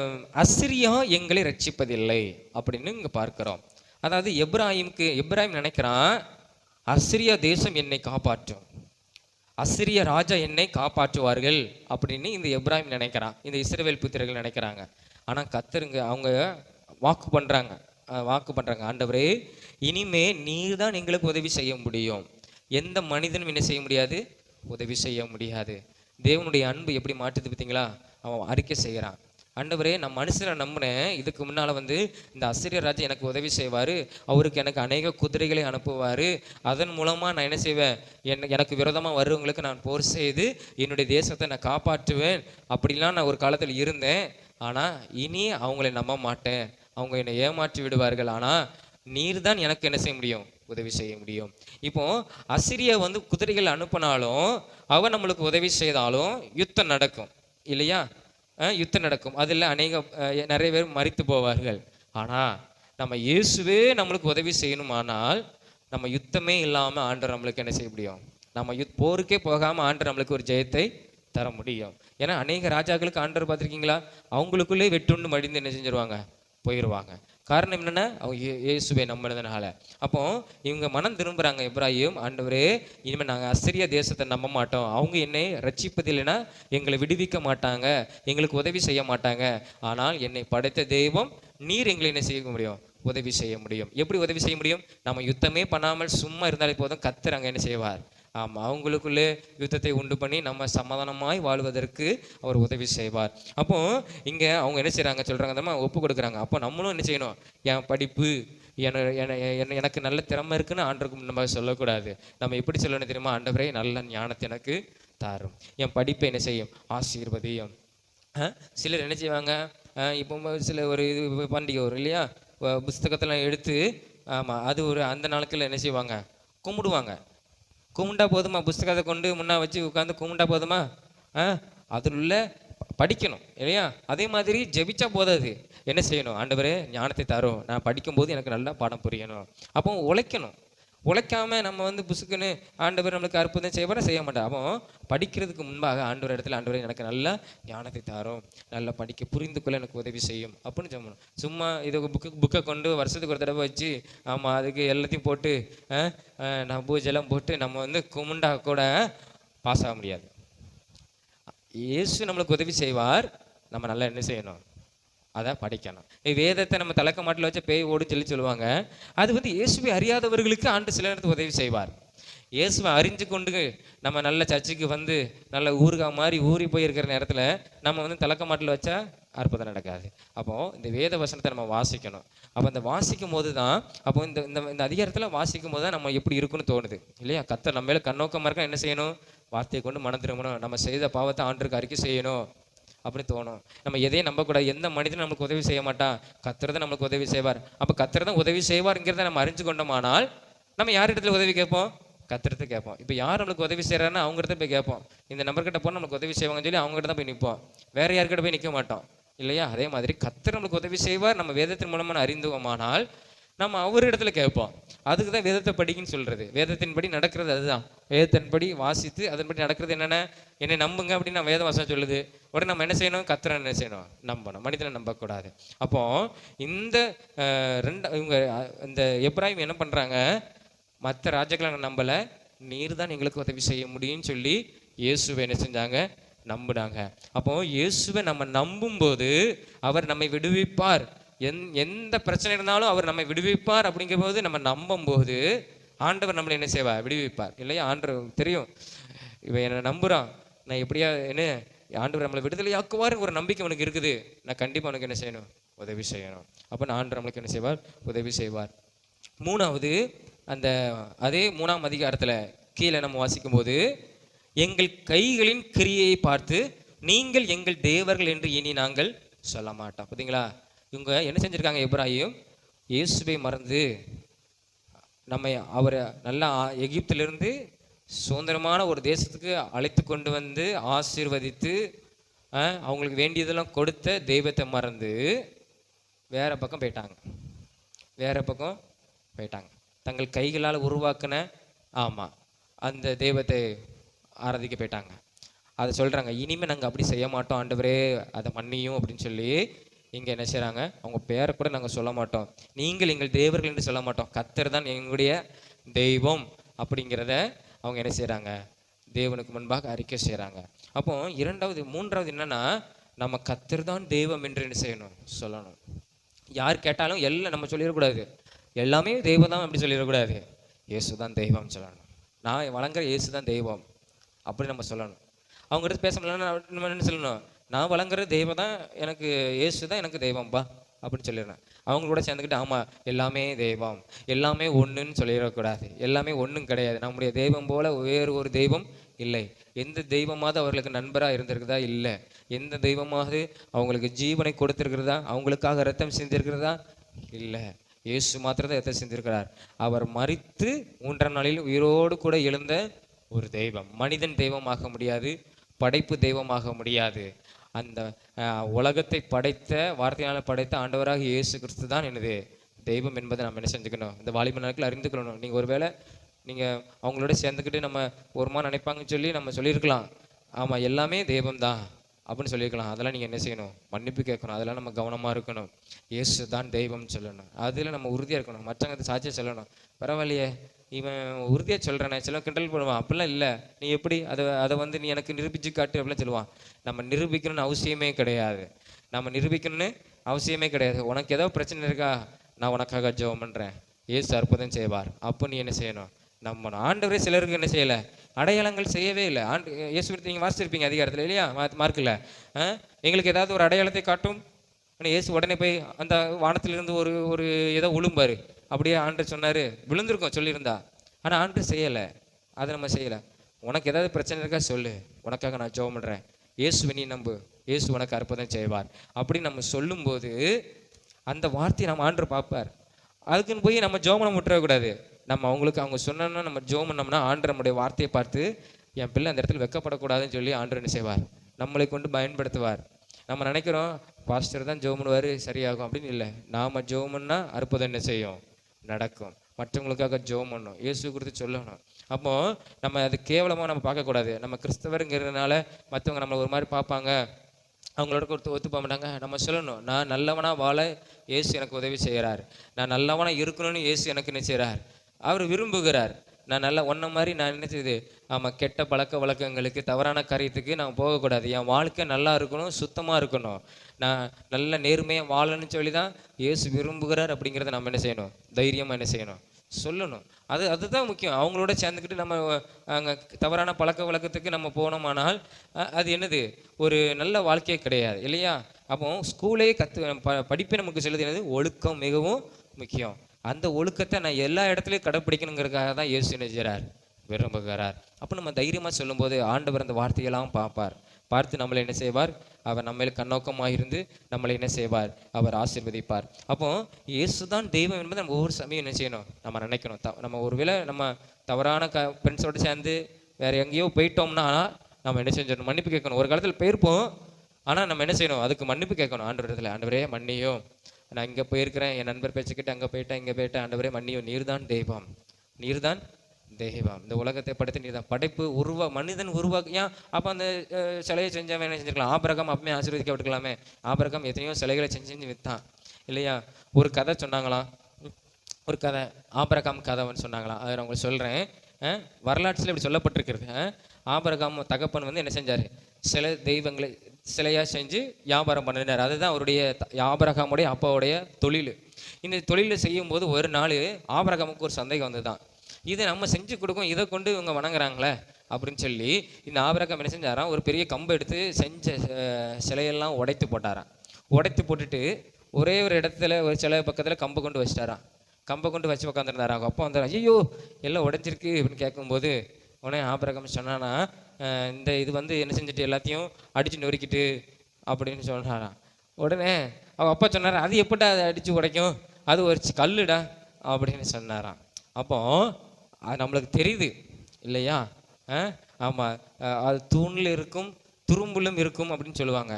அசிரியா எங்களை ரட்சிப்பதில்லை அப்படின்னு இங்க பார்க்கிறோம். அதாவது எப்ராஹிம் நினைக்கிறான், அசிரியா தேசம் என்னை காப்பாற்றும், அசிரிய ராஜா என்னை காப்பாற்றுவார்கள் அப்படின்னு இந்த எப்ராஹிம் நினைக்கிறான், இந்த இஸ்ரவேல் புத்திரர்கள் நினைக்கிறாங்க. ஆனா கத்தருங்க அவங்க வாக்கு பண்றாங்க, ஆண்டவரே இனிமே நீர் தான் எங்களுக்கு உதவி செய்ய முடியும், எந்த மனிதனும் என்ன செய்ய முடியாது, உதவி செய்ய முடியாது. தேவனுடைய அன்பு எப்படி மாற்றுது பார்த்தீங்களா? அவன் அறிக்கை செய்கிறான், ஆண்டவரே நான் மனுஷனை நம்பினேன், இதுக்கு முன்னால் இந்த அசிரிய ராஜா எனக்கு உதவி செய்வார், அவருக்கு எனக்கு அநேக குதிரைகளை அனுப்புவார், அதன் மூலமாக நான் என்ன செய்வேன், எனக்கு விரோதமாக வருவங்களுக்கு நான் போர் செய்து என்னுடைய தேசத்தை நான் காப்பாற்றுவேன் அப்படிலாம் நான் ஒரு காலத்தில் இருந்தேன். ஆனால் இனி அவங்களை நம்ப மாட்டேன், அவங்க என்னை ஏமாற்றி விடுவார்கள், ஆனால் நீர் தான் எனக்கு என்ன செய்ய முடியும், உதவி செய்ய முடியும். இப்போ அசிரியா குதிரைகள் அனுப்பினாலும் அவன் நம்மளுக்கு உதவி செய்தாலும் யுத்தம் நடக்கும் இல்லையா? யுத்தம் நடக்கும், அதில் நிறைய பேர் மரித்து போவார்கள். ஆனால் நம்ம இயேசுவே நம்மளுக்கு உதவி செய்யணுமானால் நம்ம யுத்தமே இல்லாமல் ஆண்டவர் நம்மளுக்கு என்ன செய்ய முடியும், நம்ம போருக்கே போகாமல் ஆண்டவர் நம்மளுக்கு ஒரு ஜெயத்தை தர முடியும். ஏன்னா அநேக ராஜாக்களுக்கு ஆண்டவர் பார்த்துருக்கீங்களா, அவங்களுக்குள்ளே வெட்டுண்டு மடிந்து என்ன செஞ்சிருவாங்க, போயிடுவாங்க. காரணம் என்னென்னா அவங்க இயேசுவை நம்பினதுனால. அப்போ இவங்க மனம் திரும்புகிறாங்க, எப்ராஹிம் ஆண்டவரே இனிமேல் நாங்கள் அசிரிய தேசத்தை நம்ப மாட்டோம், அவங்க என்னை ரட்சிப்பதில்லைன்னா எங்களை விடுவிக்க மாட்டாங்க, எங்களுக்கு உதவி செய்ய மாட்டாங்க, ஆனால் என்னை படைத்த தெய்வம் நீர் எங்களை என்ன செய்ய முடியும், உதவி செய்ய முடியும். எப்படி உதவி செய்ய முடியும், நம்ம யுத்தமே பண்ணாமல் சும்மா இருந்தாலே போதும், கர்த்தர் அங்கே என்ன செய்வார், ஆமாம் அவங்களுக்குள்ளே யுத்தத்தை உண்டு பண்ணி நம்ம சமாதானமாய் வாழ்வதற்கு அவர் உதவி செய்வார். அப்போ இங்கே அவங்க என்ன செய்கிறாங்க சொல்கிறாங்க, நம்ம ஒப்பு கொடுக்குறாங்க. அப்போ நம்மளும் என்ன செய்யணும், என் படிப்பு எனக்கு நல்ல திறமை இருக்குன்னு ஆண்டவருக்கு நம்ம சொல்லக்கூடாது. நம்ம எப்படி சொல்லணும் தெரியுமா, ஆண்டவரே நல்ல ஞானத்தை எனக்கு தாரும், என் படிப்பை என்ன செய்யும், ஆசீர்வதியும். சிலர் என்ன செய்வாங்க, இப்போ சில ஒரு இது பண்டிகை வரும் இல்லையா, புஸ்தகத்தெல்லாம் எடுத்து ஆமாம் அது ஒரு அந்த நாளுக்குள்ள என்ன செய்வாங்க, கும்பிட்டா போதுமா, புஸ்தகத்தை கொண்டு முன்னா வச்சு உட்காந்து கும்பிட்டா போதுமா, அதில் உள்ள படிக்கணும் இல்லையா? அதே மாதிரி ஜெபிச்சா போதாது, என்ன செய்யணும், ஆண்டவரே ஞானத்தை தரும், நான் படிக்கும்போது எனக்கு நல்லா பாடம் புரியணும். அப்போ உழைக்காமல் நம்ம புசுக்குன்னு ஆண்டவர் நம்மளுக்கு அற்புதம் செய்ய மாட்டோம். அப்போ படிக்கிறதுக்கு முன்பாக ஆண்டவர் இடத்துல, ஆண்டவரே எனக்கு நல்லா ஞானத்தை தரும், நல்லா படிக்க புரிந்துக்குள்ள எனக்கு உதவி செய்யும் அப்படின்னு சொல்லணும். சும்மா இது புக்கை கொண்டு வருஷத்துக்கு ஒரு தடவை வச்சு ஆமாம் அதுக்கு எல்லாத்தையும் போட்டு நான் பூஜைலாம் போட்டு நம்ம கும்பிண்டா கூட பாஸ் ஆக முடியாது. இயேசு நம்மளுக்கு உதவி செய்வார், நம்ம நல்லா என்ன செய்யணும், அதை படிக்கணும். வேதத்தை நம்ம தலைக்க மாட்டில் வச்சு பேய் ஓடு சொல்லுவாங்க. அது இயேசுவை அறியாதவர்களுக்கு ஆண்டு சில நேரத்துக்கு உதவி செய்வார். இயேசுவை அறிஞ்சு கொண்டு நம்ம நல்ல சர்ச்சுக்கு நல்ல ஊருகா மாதிரி ஊறி போயிருக்கிற நேரத்தில் நம்ம தலைக்க மாட்டில் வச்சா அற்புதம் நடக்காது. அப்போ இந்த வேத வசனத்தை நம்ம வாசிக்கணும். அப்போ இந்த வாசிக்கும் போது தான், அப்போ இந்த அதிகாரத்தில் வாசிக்கும் போது தான் நம்ம எப்படி இருக்குன்னு தோணுது இல்லையா? கர்த்தர் நம்ம மேலே கண்ணோக்கமாக இருக்க என்ன செய்யணும், வார்த்தையை கொண்டு மனம் திரும்பணும், நம்ம செய்த பாவத்தை ஆண்டவருக்கு அறிக்கை செய்யணும் அப்படி தோணும். நம்ம எதையும் நம்பக்கூடாது, எந்த மனிதனும் நம்மளுக்கு உதவி செய்ய மாட்டான், கர்த்தர் தான் நம்மளுக்கு உதவி செய்வார். அப்போ கர்த்தர் தான் உதவி செய்வார்ங்கிறத நம்ம அறிஞ்சு கொண்டோமானால் நம்ம யார் இடத்துல உதவி கேட்போம், கர்த்தர்கிட்ட கேட்போம். இப்போ யார் நம்மளுக்கு உதவி செய்கிறாருன்னா அவங்க இடத்துல போய் கேட்போம். இந்த நம்பர்கிட்ட போனால் நம்மளுக்கு உதவி செய்வாங்கன்னு சொல்லி அவங்ககிட்ட தான் போய் நிற்போம், வேற யார்கிட்ட போய் நிற்க மாட்டோம் இல்லையா? அதே மாதிரி கர்த்தர் நம்மளுக்கு உதவி செய்வார், நம்ம வேதத்தின் மூலமாக அறிந்துவோமானால் நம்ம அவர் இடத்துல கேட்போம். அதுக்கு தான் வேதத்தை படிக்குன்னு சொல்றது. வேதத்தின்படி நடக்கிறது அதுதான். வேதத்தின்படி வாசித்து அதன்படி நடக்கிறது என்னென்ன, என்னை நம்புங்க அப்படின்னு நான் வேத வாசம் சொல்லுது. உடனே நம்ம என்ன செய்யணும், கர்த்தரை என்ன செய்யணும், நம்பணும், மனிதனை நம்பக்கூடாது. அப்போ இந்த இவங்க இந்த எப்ராஹிம் என்ன பண்றாங்க, மற்ற ராஜாக்களை நம்பலை, நீர் தான் எங்களுக்கு உதவி செய்ய முடியும்னு சொல்லி இயேசுவை என்ன செஞ்சாங்க, நம்பினாங்க. அப்போ இயேசுவை நம்ம நம்பும்போது அவர் நம்மை விடுவிப்பார், எந்த பிரச்சனை இருந்தாலும் அவர் நம்மை விடுவிப்பார். அப்படிங்கும்போது நம்ம நம்பும்போது ஆண்டவர் நம்மளை என்ன செய்வார்? விடுவிப்பார் இல்லையா? ஆண்டவர் தெரியும், இவன் என்னை நம்புகிறான், நான் எப்படியா என்ன ஆண்டவர் நம்மளை விடுதலையாக்குவார்னு ஒரு நம்பிக்கை அவனுக்கு இருக்குது. நான் கண்டிப்பாக அவனுக்கு என்ன செய்யணும்? உதவி செய்யணும். அப்போ நான் ஆண்டவர் நம்மளுக்கு என்ன செய்வார்? உதவி செய்வார். மூணாவது, அந்த அதே 3ஆம் அதிகாரத்தில் கீழே நம்ம வாசிக்கும்போது, எங்கள் கைகளின் கிரியையை பார்த்து நீங்கள் எங்கள் தேவர்கள் என்று இனி நாங்கள் சொல்ல மாட்டோம். பார்த்தீங்களா? இவங்க என்ன செஞ்சுருக்காங்க? எப்ராஹிம் இயேசுவை மறந்து நம்மை அவரை நல்லா எகிப்திலிருந்து சுதந்திரமான ஒரு தேசத்துக்கு அழைத்து கொண்டு வந்து ஆசீர்வதித்து அவங்களுக்கு வேண்டியதெல்லாம் கொடுத்த தெய்வத்தை மறந்து வேற பக்கம் போயிட்டாங்க. தங்கள் கைகளால் உருவாக்கின அந்த தெய்வத்தை ஆராதிக்க போயிட்டாங்க. அதை சொல்கிறாங்க, இனிமேல் நாங்கள் அப்படி செய்ய மாட்டோம் ஆண்டவரே, அதை மன்னியும் அப்படின்னு சொல்லி இங்கே என்ன செய்கிறாங்க? அவங்க பேரை கூட நாங்கள் சொல்ல மாட்டோம், நீங்கள் எங்கள் தேவர்கள் என்று சொல்ல மாட்டோம், கர்த்தர் தான் எங்களுடைய தெய்வம் அப்படிங்கிறத அவங்க என்ன செய்கிறாங்க? தேவனுக்கு முன்பாக அறிக்கை செய்கிறாங்க. அப்போ மூன்றாவது என்னன்னா, நம்ம கர்த்தர் தான் தெய்வம் என்று என்ன செய்யணும்? சொல்லணும். யார் கேட்டாலும் எல்லாம் நம்ம சொல்லிடக்கூடாது, எல்லாமே தெய்வம் தான் அப்படி சொல்லிடக்கூடாது. இயேசு தான் தெய்வம் சொல்லணும். நான் வழங்குற இயேசு தான் தெய்வம் அப்படி நம்ம சொல்லணும். அவங்ககிட்ட பேச முடியலன்னா நம்ம என்ன சொல்லணும்? நான் வழங்குற தெய்வம் தான் எனக்கு, இயேசு தான் எனக்கு தெய்வம்பா அப்படின்னு சொல்லிடுறேன். அவங்களோட சேர்ந்துக்கிட்டு ஆமாம் எல்லாமே தெய்வம், எல்லாமே ஒன்றுன்னு சொல்லிடக்கூடாது. எல்லாமே ஒன்றும் கிடையாது. நம்முடைய தெய்வம் போல வேறு ஒரு தெய்வம் இல்லை. எந்த தெய்வமாவது அவர்களுக்கு நண்பராக இருந்திருக்குதா? இல்லை. எந்த தெய்வமாவது அவங்களுக்கு ஜீவனை கொடுத்துருக்கிறதா? அவங்களுக்காக ரத்தம் சிந்திருக்கிறதா? இல்லை. இயேசு மாத்திரம் தான் ரத்தம் சிந்திருக்கிறார். அவர் மரித்து 3ஆம் நாளில் உயிரோடு கூட எழுந்த ஒரு தெய்வம். மனிதன் தெய்வமாக முடியாது, படைப்பு தெய்வமாக முடியாது. அந்த உலகத்தை படைத்த, வார்த்தையால் படைத்த ஆண்டவராக இயேசு கிறிஸ்து தான் என்னது? தெய்வம் என்பதை நம்ம என்ன செஞ்சுக்கணும்? இந்த வாலிப நாட்கள் அறிந்து கொள்ளணும். நீங்கள் ஒருவேளை நீங்கள் அவங்களோட சேர்ந்துக்கிட்டு நம்ம ஒருமா நினைப்பாங்கன்னு சொல்லி நம்ம சொல்லியிருக்கலாம், ஆமாம் எல்லாமே தெய்வம் தான் அப்படின்னு சொல்லியிருக்கலாம். அதெல்லாம் நீங்கள் என்ன செய்யணும்? மன்னிப்பு கேட்கணும். அதெல்லாம் நம்ம கவனமாக இருக்கணும். இயேசு தான் தெய்வம்னு சொல்லணும். அதில் நம்ம உறுதியாக இருக்கணும். மற்றவங்க சாட்சியாக சொல்லணும். பரவாயில்லையே, இவன் உறுதியாக சொல்கிறேனே, சில கிண்டல் பண்ணுவான். அப்படிலாம் இல்லை, நீ எப்படி அதை நீ எனக்கு நிரூபித்து காட்டு அப்படிலாம் சொல்லுவான். நம்ம நிரூபிக்கணும்னு அவசியமே கிடையாது. உனக்கு ஏதோ பிரச்சனை இருக்கா? நான் உனக்காக ஜெபம் பண்ணுறேன், இயேசு அற்புதம் செய்வார். அப்போ நீ என்ன செய்யணும்? நம்ம ஆண்டவரே சிலருக்கு என்ன செய்யலை? அடையாளங்கள் செய்யவே இல்லை. இயேசு நீங்கள் வாசிச்சிருப்பீங்க அதிகாரத்தில் இல்லையா? மார்க்கில் எங்களுக்கு ஏதாவது ஒரு அடையாளத்தை காட்டும். ஆனால் இயேசு உடனே போய் அந்த வானத்திலிருந்து ஒரு ஏதோ உளும்பாரு, அப்படியே ஆண்டு சொன்னார், விழுந்திருக்கோம் சொல்லியிருந்தா. ஆனால் ஆண்டு செய்யலை. அதை நம்ம செய்யலை. உனக்கு ஏதாவது பிரச்சனை இருக்கா சொல்லு, உனக்காக நான் ஜெபம் பண்ணுறேன், இயேசுவை நீ நம்பு, இயேசு உனக்கு அற்புதம் செய்வார் அப்படின்னு நம்ம சொல்லும்போது அந்த வார்த்தையை நம்ம ஆண்டு பார்ப்பார். அதுக்குன்னு போய் நம்ம ஜெபம் பண்ண விட்டுறக்கூடாது. நம்ம அவங்க சொன்னோன்னா நம்ம ஜெபம் பண்ணோம்னா ஆண்டு நம்முடைய வார்த்தையை பார்த்து என் பிள்ளை அந்த இடத்துல வெக்கப்படக்கூடாதுன்னு சொல்லி ஆண்டு என்ன செய்வார்? நம்மளை கொண்டு பயன்படுத்துவார். நம்ம நினைக்கிறோம் பாஸ்டர் தான் ஜெபம் பண்ணுவார் சரியாகும் அப்படின்னு. இல்லை, நாம் ஜெபம் பண்ணால் அற்புதம் என்ன செய்யும்? நடக்கும். மற்றவங்களுக்காக ஜெபம் பண்ணணும், இயேசு குறித்து சொல்லணும். அப்போது நம்ம அது கேவலமாக நம்ம பார்க்கக்கூடாது. நம்ம கிறிஸ்தவருங்கிறதுனால மற்றவங்க நம்மளை ஒரு மாதிரி பார்ப்பாங்க, அவங்களோட ஒத்து போக மாட்டாங்க. நம்ம சொல்லணும், நான் நல்லவனாக வாழ இயேசு எனக்கு உதவி செய்கிறார், நான் நல்லவனாக இருக்கணும்னு இயேசு எனக்கு என்ன செய்கிறார்? அவர் விரும்புகிறார். நான் நல்லா ஒன்றை மாதிரி நான் என்ன செய்யுது? ஆமாம், கெட்ட பழக்க வழக்கங்களுக்கு, தவறான காரியத்துக்கு நான் போகக்கூடாது. என் வாழ்க்கை நல்லா இருக்கணும், சுத்தமாக இருக்கணும், நான் நல்ல நேர்மையாக வாழணும்னு சொல்லி தான் இயேசு விரும்புகிறார். அப்படிங்கிறத நம்ம என்ன செய்யணும்? தைரியமாக என்ன செய்யணும்? சொல்லணும். அதுதான் முக்கியம். அவங்களோட சேர்ந்துக்கிட்டு நம்ம அங்கே தவறான பழக்க வழக்கத்துக்கு நம்ம போனோமானால் அது என்னது? ஒரு நல்ல வாழ்க்கையே கிடையாது இல்லையா? அப்போ ஸ்கூலே படிப்பே நமக்கு சொல்லுது என்னது? ஒழுக்கம் மிகவும் முக்கியம். அந்த ஒழுக்கத்தை நான் எல்லா இடத்துலையும் கடைப்பிடிக்கணுங்கிறதுக்காக தான் இயேசு என்ன செய்கிறார்? விரும்புகிறார். அப்போ நம்ம தைரியமாக சொல்லும்போது ஆண்டவர் அந்த வார்த்தையெல்லாம் பார்த்து நம்மளை என்ன செய்வார்? அவர் நம்மளை கண்ணோக்கமாக இருந்து நம்மளை என்ன செய்வார்? அவர் ஆசீர்வதிப்பார். அப்போ இயேசு தான் தெய்வம் என்பதை நம்ம ஒவ்வொரு சமயம் என்ன செய்யணும்? நம்ம நினைக்கணும். நம்ம ஒருவேளை நம்ம தவறான ஃப்ரெண்ட்ஸோடு சேர்ந்து வேறு எங்கேயோ போயிட்டோம்னா நம்ம என்ன செஞ்சிடணும்? மன்னிப்பு கேட்கணும். ஒரு காலத்தில் போயிருப்போம், ஆனால் நம்ம என்ன செய்யணும்? அதுக்கு மன்னிப்பு கேட்கணும். ஆண்டவரிடத்தில், ஆண்டவரே மன்னியும், நான் இங்கே போயிருக்கிறேன், என் நண்பர் பேச்சுக்கிட்டு அங்கே போயிட்டேன், இங்கே போயிட்டேன், ஆண்டவரே மன்னியும், நீர்தான் தெய்வம், நீர்தான் தெய்வம், இந்த உலகத்தை படைத்து நீர்தான். படைப்பு மனிதன் உருவாக்கியா? அப்போ அந்த சிலையை செஞ்சவன் என்ன செஞ்சுருக்கலாம்? ஆபிரகாம் அப்பமே ஆசீர்வதிக்கப்பட்டுக்கலாமே. ஆபிரகாம் எத்தனையோ சிலைகளை செஞ்சு விற்றான் இல்லையா? ஒரு கதை சொன்னாங்களாம், ஒரு கதை, ஆபிரகாம் கதைன்னு சொன்னாங்களாம். அதை நான் உங்களுக்கு சொல்கிறேன். வரலாற்றில் இப்படி சொல்லப்பட்டிருக்கிறது. ஆபிரகாம் தகப்பன் வந்து என்ன செஞ்சார்? சில தெய்வங்களை சிலையாக செஞ்சு வியாபாரம் பண்ணினார். அதுதான் அவருடைய ஆபிரகாமுடைய அப்பாவுடைய தொழில். இந்த தொழிலை செய்யும்போது ஒரு நாள் ஆபிரகாமுக்கு ஒரு சந்தேகம் வந்து தான், இதை நம்ம செஞ்சு கொடுக்கும், இதை கொண்டு இவங்க வணங்குறாங்களே அப்படின்னு சொல்லி இந்த ஆபிரகாம் என்ன செஞ்சாராம், ஒரு பெரிய கம்பை எடுத்து செஞ்ச சிலையெல்லாம் உடைத்து போட்டாராம். உடைத்து போட்டுட்டு ஒரே ஒரு இடத்துல ஒரு சிலை பக்கத்தில் கம்பை கொண்டு வச்சிட்டாராம். கம்பை கொண்டு வச்சு உட்காந்துருந்தாராங்க. அப்போ வந்து ஐயோ எல்லாம் உடைஞ்சிருக்கு அப்படின்னு கேட்கும்போது உடனே ஆபிரகாம் சொன்னானா, இந்த இது வந்து என்ன செஞ்சுட்டு எல்லாத்தையும் அடித்து நொறுக்கிட்டு அப்படின்னு சொல்கிறாராம். உடனே அவங்க அப்பா சொன்னார், அது எப்படா அதை அடித்து உடைக்கும், அது ஒரு கல்லுடா அப்படின்னு சொன்னாராம். அப்போ அது நம்மளுக்கு தெரியுது இல்லையா? ஆமாம், அது தூணில் இருக்கும் துரும்பிலும் இருக்கும் அப்படின்னு சொல்லுவாங்க.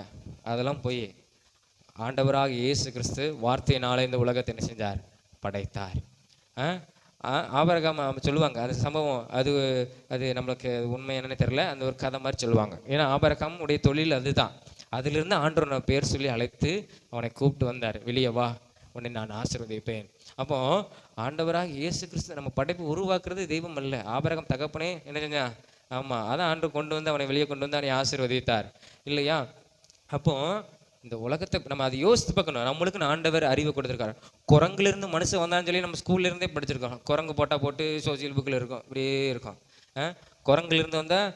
அதெல்லாம் போய் ஆண்டவராக இயேசு கிறிஸ்து வார்த்தையினால இந்த உலகத்தை என்ன செஞ்சார், படைத்தார். ஆபிரகாம் சொல்லுவாங்க அந்த சம்பவம், அது அது நம்மளுக்கு உண்மை என்னன்னு தெரியல, அந்த ஒரு கதை மாதிரி சொல்லுவாங்க. ஏன்னா ஆபிரகாம் உடைய தொழில் அதுதான். அதிலிருந்து ஆண்டவர் பேர் சொல்லி அழைத்து அவனை கூப்பிட்டு வந்தார், வெளியே வா, உன்னை நான் ஆசீர்வதிப்பேன். அப்போ ஆண்டவராக இயேசு கிறிஸ்து நம்ம படைப்பு உருவாக்குறது தெய்வம் அல்ல. ஆபிரகாம் தகப்பனே என்ன செஞ்சா, ஆமாம், அதான் ஆண்டவர் கொண்டு வந்து அவனை வெளியே கொண்டு வந்து அவனை ஆசீர்வதித்தார் இல்லையா? அப்போ இந்த உலகத்தை நம்ம அதை யோசித்து பார்க்கணும். நம்மளுக்கு ஆண்டவர் அறிவை கொடுத்துருக்காரு. குரங்குலேருந்து மனுஷன் வந்தான்னு சொல்லி நம்ம ஸ்கூல்லேருந்தே படிச்சிருக்கோம். குரங்கு போட்டு சோசியல் புக்கில் இருக்கும், இப்படியே இருக்கும். குரங்குலேருந்து வந்தால்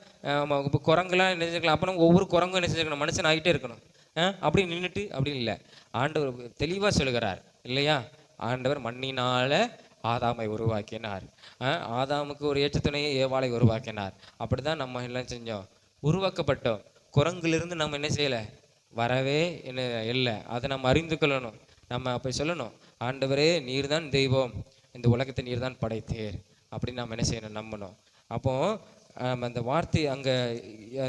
இப்போ குரங்குலாம் என்ன செஞ்சுக்கலாம், அப்போ நம்ம ஒவ்வொரு குரங்கும் என்ன செஞ்சுக்கணும், மனுஷன் ஆகிட்டே இருக்கணும். அப்படி நின்றுட்டு அப்படி இல்லை, ஆண்டவர் தெளிவாக சொல்லுகிறார் இல்லையா? ஆண்டவர் மண்ணினால் ஆதாமை உருவாக்கினார். ஆதாமுக்கு ஒரு ஏற்ற துணையை ஏவாளை உருவாக்கினார். அப்படி தான் நம்ம எல்லாம் செஞ்சோம், உருவாக்கப்பட்டோம். குரங்குலேருந்து நம்ம என்ன செய்யலை, வரவே என்ன இல்லை. அதை நம்ம அறிந்து கொள்ளணும். நம்ம அப்போ சொல்லணும், ஆண்டவரே நீர் தான் தெய்வம், இந்த உலகத்தை நீர் தான் படைத்தீர் அப்படின்னு நம்ம என்ன செய்யணும், நம்பணும். அப்போ அந்த வார்த்தை அங்கே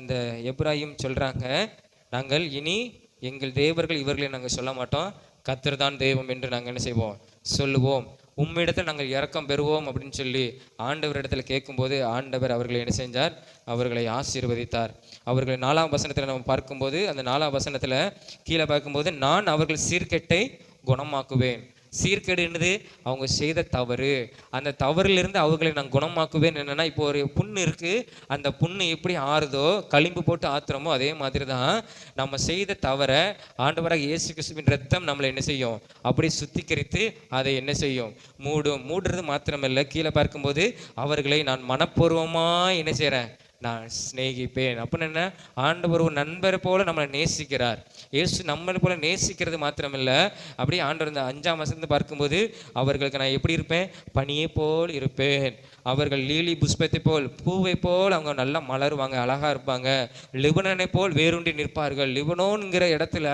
அந்த எப்ராஹிம் சொல்கிறாங்க, நாங்கள் இனி எங்கள் தேவர்கள் இவர்களை நாங்கள் சொல்ல மாட்டோம், கர்த்தர் தான் தெய்வம் என்று நாங்கள் என்ன செய்வோம், சொல்லுவோம். உம்மிடத்தில் நாங்கள் இரக்கம் பெறுவோம் அப்படின்னு சொல்லி ஆண்டவரிடத்தில் கேட்கும்போது ஆண்டவர் அவர்களை என்ன செஞ்சார், அவர்களை ஆசீர்வதித்தார். அவர்களை 4ஆம் வசனத்தில் நம்ம பார்க்கும்போது, அந்த 4ஆம் வசனத்தில் கீழே பார்க்கும்போது, நான் அவர்கள் சீர்கெட்டை குணமாக்குவேன். சீர்கேடு என்னது, அவங்க செய்த தவறு, அந்த தவறிலிருந்து அவர்களை நான் குணமாக்குவேன். என்னன்னா, இப்போ ஒரு புண்ணு இருக்கு, அந்த புண்ணு எப்படி ஆறுதோ, களிம்பு போட்டு ஆத்துறமோ, அதே மாதிரி தான் நம்ம செய்த தவற ஆண்டவராக இயேசு கிறிஸ்துவின் ரத்தம் நம்மளை என்ன செய்யும், அப்படி சுத்திகரித்து அதை என்ன செய்யும், மூடுறது மாத்திரமல்ல, கீழே பார்க்கும்போது அவர்களை நான் மனப்பூர்வமாக என்ன செய்கிறேன், நான் சிநேகிப்பேன். அப்படின்னு என்ன, ஆண்டவர் ஒரு நண்பரை போல நம்மளை நேசிக்கிறார். இயேசு நம்மளை போல நேசிக்கிறது மாத்திரமில்ல, அப்படியே ஆண்டவர் இந்த 5ஆம் வசனத்தை பார்க்கும்போது, அவர்களுக்கு நான் எப்படி இருப்பேன், பனியை போல் இருப்பேன். அவர்கள் லீலி புஷ்பத்தை போல், பூவை போல் அவங்க நல்லா மலருவாங்க, அழகா இருப்பாங்க. லிபனனை போல் வேரூண்டி நிற்பார்கள். லிபனோன்கிற இடத்துல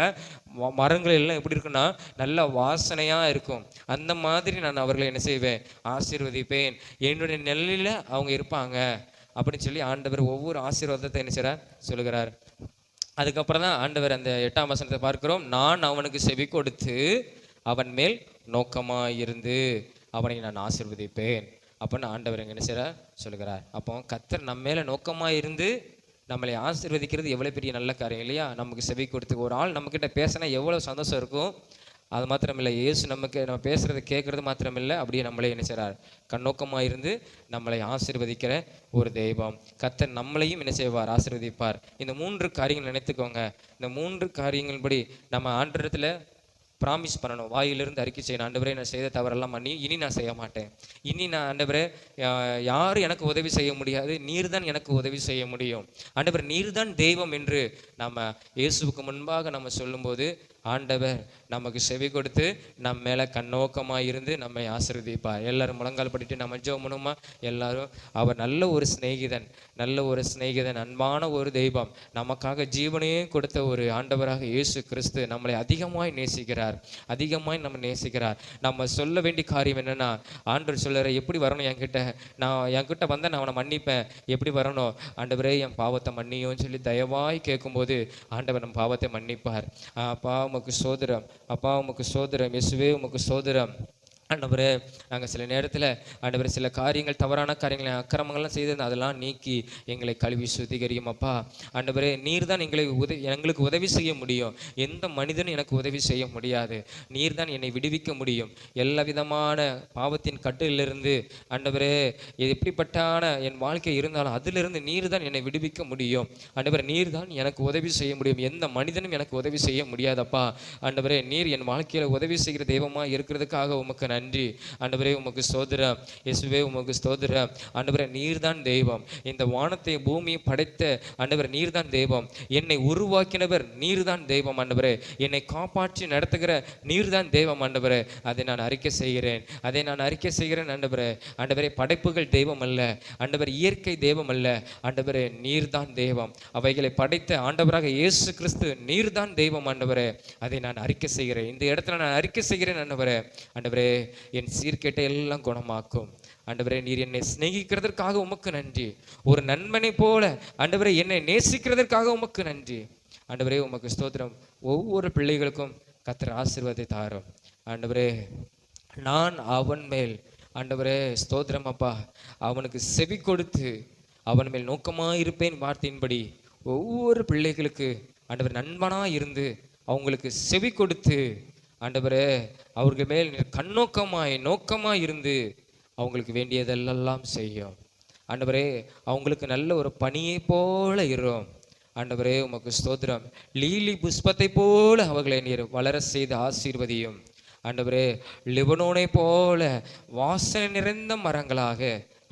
மரங்கள் எல்லாம் எப்படி இருக்குன்னா நல்ல வாசனையா இருக்கும். அந்த மாதிரி நான் அவர்களை என்ன செய்வேன், ஆசீர்வதிப்பேன். என்னுடைய நிழலில் அவங்க இருப்பாங்க அப்படின்னு சொல்லி ஆண்டவர் ஒவ்வொரு ஆசீர்வாதத்தை என்ன செய்கிறார், சொல்லுகிறார். அதுக்கப்புறம் தான் ஆண்டவர் அந்த 8ஆம் வசனத்தை பார்க்கிறோம், நான் அவனுக்கு செவி கொடுத்து அவன் மேல் நோக்கமாயிருந்து அவனை நான் ஆசீர்வதிப்பேன் அப்படின்னு ஆண்டவர் எங்க என்ன செய்கிறார், சொல்லுகிறார். அப்போ கர்த்தர் நம்ம மேலே நோக்கமாக இருந்து நம்மளை ஆசீர்வதிக்கிறது எவ்வளோ பெரிய நல்ல காரியம் இல்லையா? நமக்கு செவி கொடுத்து ஒரு ஆள் நம்மக்கிட்ட பேசினா எவ்வளோ சந்தோஷம் இருக்கும். அது மாத்திரமில்லை, இயேசு நம்ம பேசுகிறத கேட்குறது மாத்திரமில்லை, அப்படியே நம்மளே என்ன செய்கிறார், கண்ணோக்கமாக இருந்து நம்மளை ஆசீர்வதிக்கிற ஒரு தெய்வம். கர்த்தர் நம்மளையும் என்ன செய்வார், ஆசீர்வதிப்பார். இந்த 3 காரியங்கள் நினைத்துக்கோங்க. இந்த 3 காரியங்கள்படி நம்ம ஆண்டவரிடத்தில் ப்ராமிஸ் பண்ணணும், வாயிலிருந்து அறிக்கை செய்யணும், ஆண்டவரே நான் செய்த தவறெல்லாம் பண்ணி இனி நான் செய்ய மாட்டேன். இனி நான் ஆண்டவரே யாரும் எனக்கு உதவி செய்ய முடியாது, நீர் தான் எனக்கு உதவி செய்ய முடியும். ஆண்டவர் நீர் தான் தெய்வம் என்று நம்ம இயேசுவுக்கு முன்பாக நம்ம சொல்லும்போது ஆண்டவர் நமக்கு செவி கொடுத்து நம்ம மேலே கண்ணோக்கமாக இருந்து நம்மை ஆசீர்வதிப்பார். எல்லாரும் முழங்கால் படிட்டு நம்ம ஜெபம் பண்ணுமா எல்லாரும். அவர் நல்ல ஒரு சிநேகிதன், அன்பான ஒரு தெய்வம், நமக்காக ஜீவனையே கொடுத்த ஒரு ஆண்டவராக இயேசு கிறிஸ்து நம்மளை அதிகமாய் நேசிக்கிறார், நம்ம நேசிக்கிறார். நம்ம சொல்ல வேண்டிய காரியம் என்னன்னா, ஆண்டவர் சொல்லுற எப்படி வரணும் என்கிட்ட வந்தால் நான் அவனை மன்னிப்பேன், எப்படி வரணும், ஆண்டவரே என் பாவத்தை மன்னியும் சொல்லி தயவாய் கேட்கும்போது ஆண்டவர் நம் பாவத்தை மன்னிப்பார். அப்பா உமக்கு சோதரம், அப்பா உமக்கு சோதரம், இயேசுவே உமக்கு சோதரம். ஆண்டவரே நாங்கள் சில நேரத்தில் ஆண்டவரே சில காரியங்கள், தவறான காரியங்களை, அக்கிரமங்கள்லாம் செய்து அதெல்லாம் நீக்கி எங்களை கழுவி சுத்திகரியும். அப்பா ஆண்டவரே நீர் தான் எங்களுக்கு உதவி செய்ய முடியும். எந்த மனிதனும் எனக்கு உதவி செய்ய முடியாது. நீர் தான் என்னை விடுவிக்க முடியும் எல்லா விதமான பாவத்தின் கட்டிலிருந்து. ஆண்டவரே எப்படிப்பட்டான என் வாழ்க்கை இருந்தாலும் அதிலிருந்து நீர் தான் என்னை விடுவிக்க முடியும். ஆண்டவரே நீர் தான் எனக்கு உதவி செய்ய முடியும். எந்த மனிதனும் எனக்கு உதவி செய்ய முடியாதப்பா. ஆண்டவரே நீர் என் வாழ்க்கையில் உதவி செய்கிற தெய்வமாக இருக்கிறதுக்காக உமக்கு நன்றி. ஆண்டவரே உமக்கு ஸ்தோத்திரம். இயேசுவே உமக்கு ஸ்தோத்திரம். ஆண்டவரே நீர்தான் தெய்வம். இந்த வானத்தை பூமியை படைத்த ஆண்டவர் நீர்தான் தெய்வம். என்னை உருவாக்கினவர் நீர்தான் தெய்வம் ஆண்டவரே. என்னை காப்பாற்றி நடத்துகிற நீர்தான் தெய்வம் ஆண்டவரே. அதை நான் அறிக்கை செய்கிறேன் ஆண்டவரே. ஆண்டவரே படைப்புகள் தெய்வம் அல்ல ஆண்டவர், இயற்கை தெய்வம் அல்ல ஆண்டவரே, நீர்தான் தெய்வம். அவைகளை படைத்த ஆண்டவராக இயேசு கிறிஸ்து நீர்தான் தெய்வம் ஆண்டவரே. அதை நான் அறிக்கை செய்கிறேன். இந்த இடத்துல நான் அறிக்கை செய்கிறேன் ஆண்டவரே. ஆண்டவரே என் சீர்கேட்டை எல்லாம் குணமாக்கும் ஆண்டவரே. நீர் என்னை சிநேகிக்கிறதற்காக உமக்கு நன்றி. ஒரு நண்பனை போல ஆண்டவரே என்னை நேசிக்கிறதற்காக உமக்கு நன்றி ஆண்டவரே. உமக்கு ஸ்தோத்திரம். ஒவ்வொரு பிள்ளைகளுக்கும் கர்த்தர் ஆசீர்வாதத்தை தாரும் ஆண்டவரே. நான் அவன் மேல் ஆண்டவரே ஸ்தோத்திரம் அப்பா, அவனுக்கு செவி கொடுத்து அவன் மேல் நோக்கமாக இருப்பேன் வார்த்தையின்படி ஒவ்வொரு பிள்ளைகளுக்கு ஆண்டவர் நண்பனாக இருந்து அவங்களுக்கு செவி கொடுத்து ஆண்டவரே அவர்கள் மேல் நோக்கமாய் இருந்து அவங்களுக்கு வேண்டியதெல்லாம் செய்யும் ஆண்டவரே. அவங்களுக்கு நல்ல ஒரு பனியை போல இரும் ஆண்டவரே. உமக்கு ஸ்தோத்திரம். லீலி புஷ்பத்தை போல அவர்களை நீர் வளர செய்து ஆசீர்வதியும் ஆண்டவரே. லிபனோனை போல வாசனை நிறைந்த மரங்களாக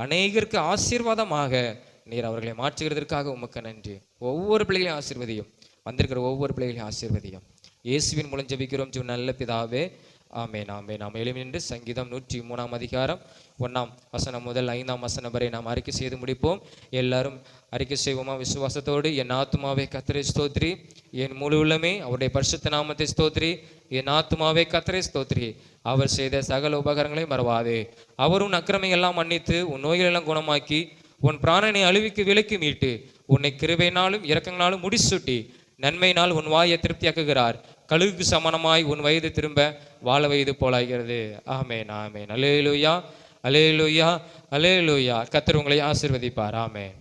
அநேகருக்கு ஆசீர்வாதமாக நீர் அவர்களை மாற்றுகிறதற்காக உமக்கு நன்றி. ஒவ்வொரு பிள்ளைகளையும் ஆசீர்வதியும். வந்திருக்கிற ஒவ்வொரு பிள்ளைகளையும் ஆசீர்வதியும். இயேசுவின் மூலம் ஜெபிக்கிறோம் ஜீவ நல்ல பிதாவே, ஆமென் ஆமென். நாம் எழுமின்று சங்கீதம் 103 அதிகாரம் 1 முதல் 5 வரை நாம் அறிக்கை செய்து முடிப்போம். எல்லாரும் அறிக்கை செய்வோமா விசுவாசத்தோடு? என் ஆத்துமாவே கர்த்தரை ஸ்தோத்திரி, என் முழு உள்ளமே அவருடைய பரிசுத்த நாமத்தை ஸ்தோத்திரி. என் ஆத்துமாவே கர்த்தரை ஸ்தோத்திரி, அவர் செய்த சகல உபகாரங்களை மறவாதே. அவர் உன் அக்கிரமை எல்லாம் மன்னித்து உன் நோய்களெல்லாம் குணமாக்கி உன் பிராணனை அழிவுக்கு விலக்கி மீட்டு உன்னை கிருபையினாலும் இரக்கங்களாலும் முடிசூட்டி நன்மையினால் உன் வாயை திருப்தியாக்குகிறார். கழுகுக்கு சமானமாய் உன் வயது திரும்ப வாழ வயது போலாகிறது. ஆமென் ஆமென். அல்லேலூயா அல்லேலூயா அல்லேலூயா. கர்த்தர் உங்களை ஆசீர்வதிப்பார். ஆமென்.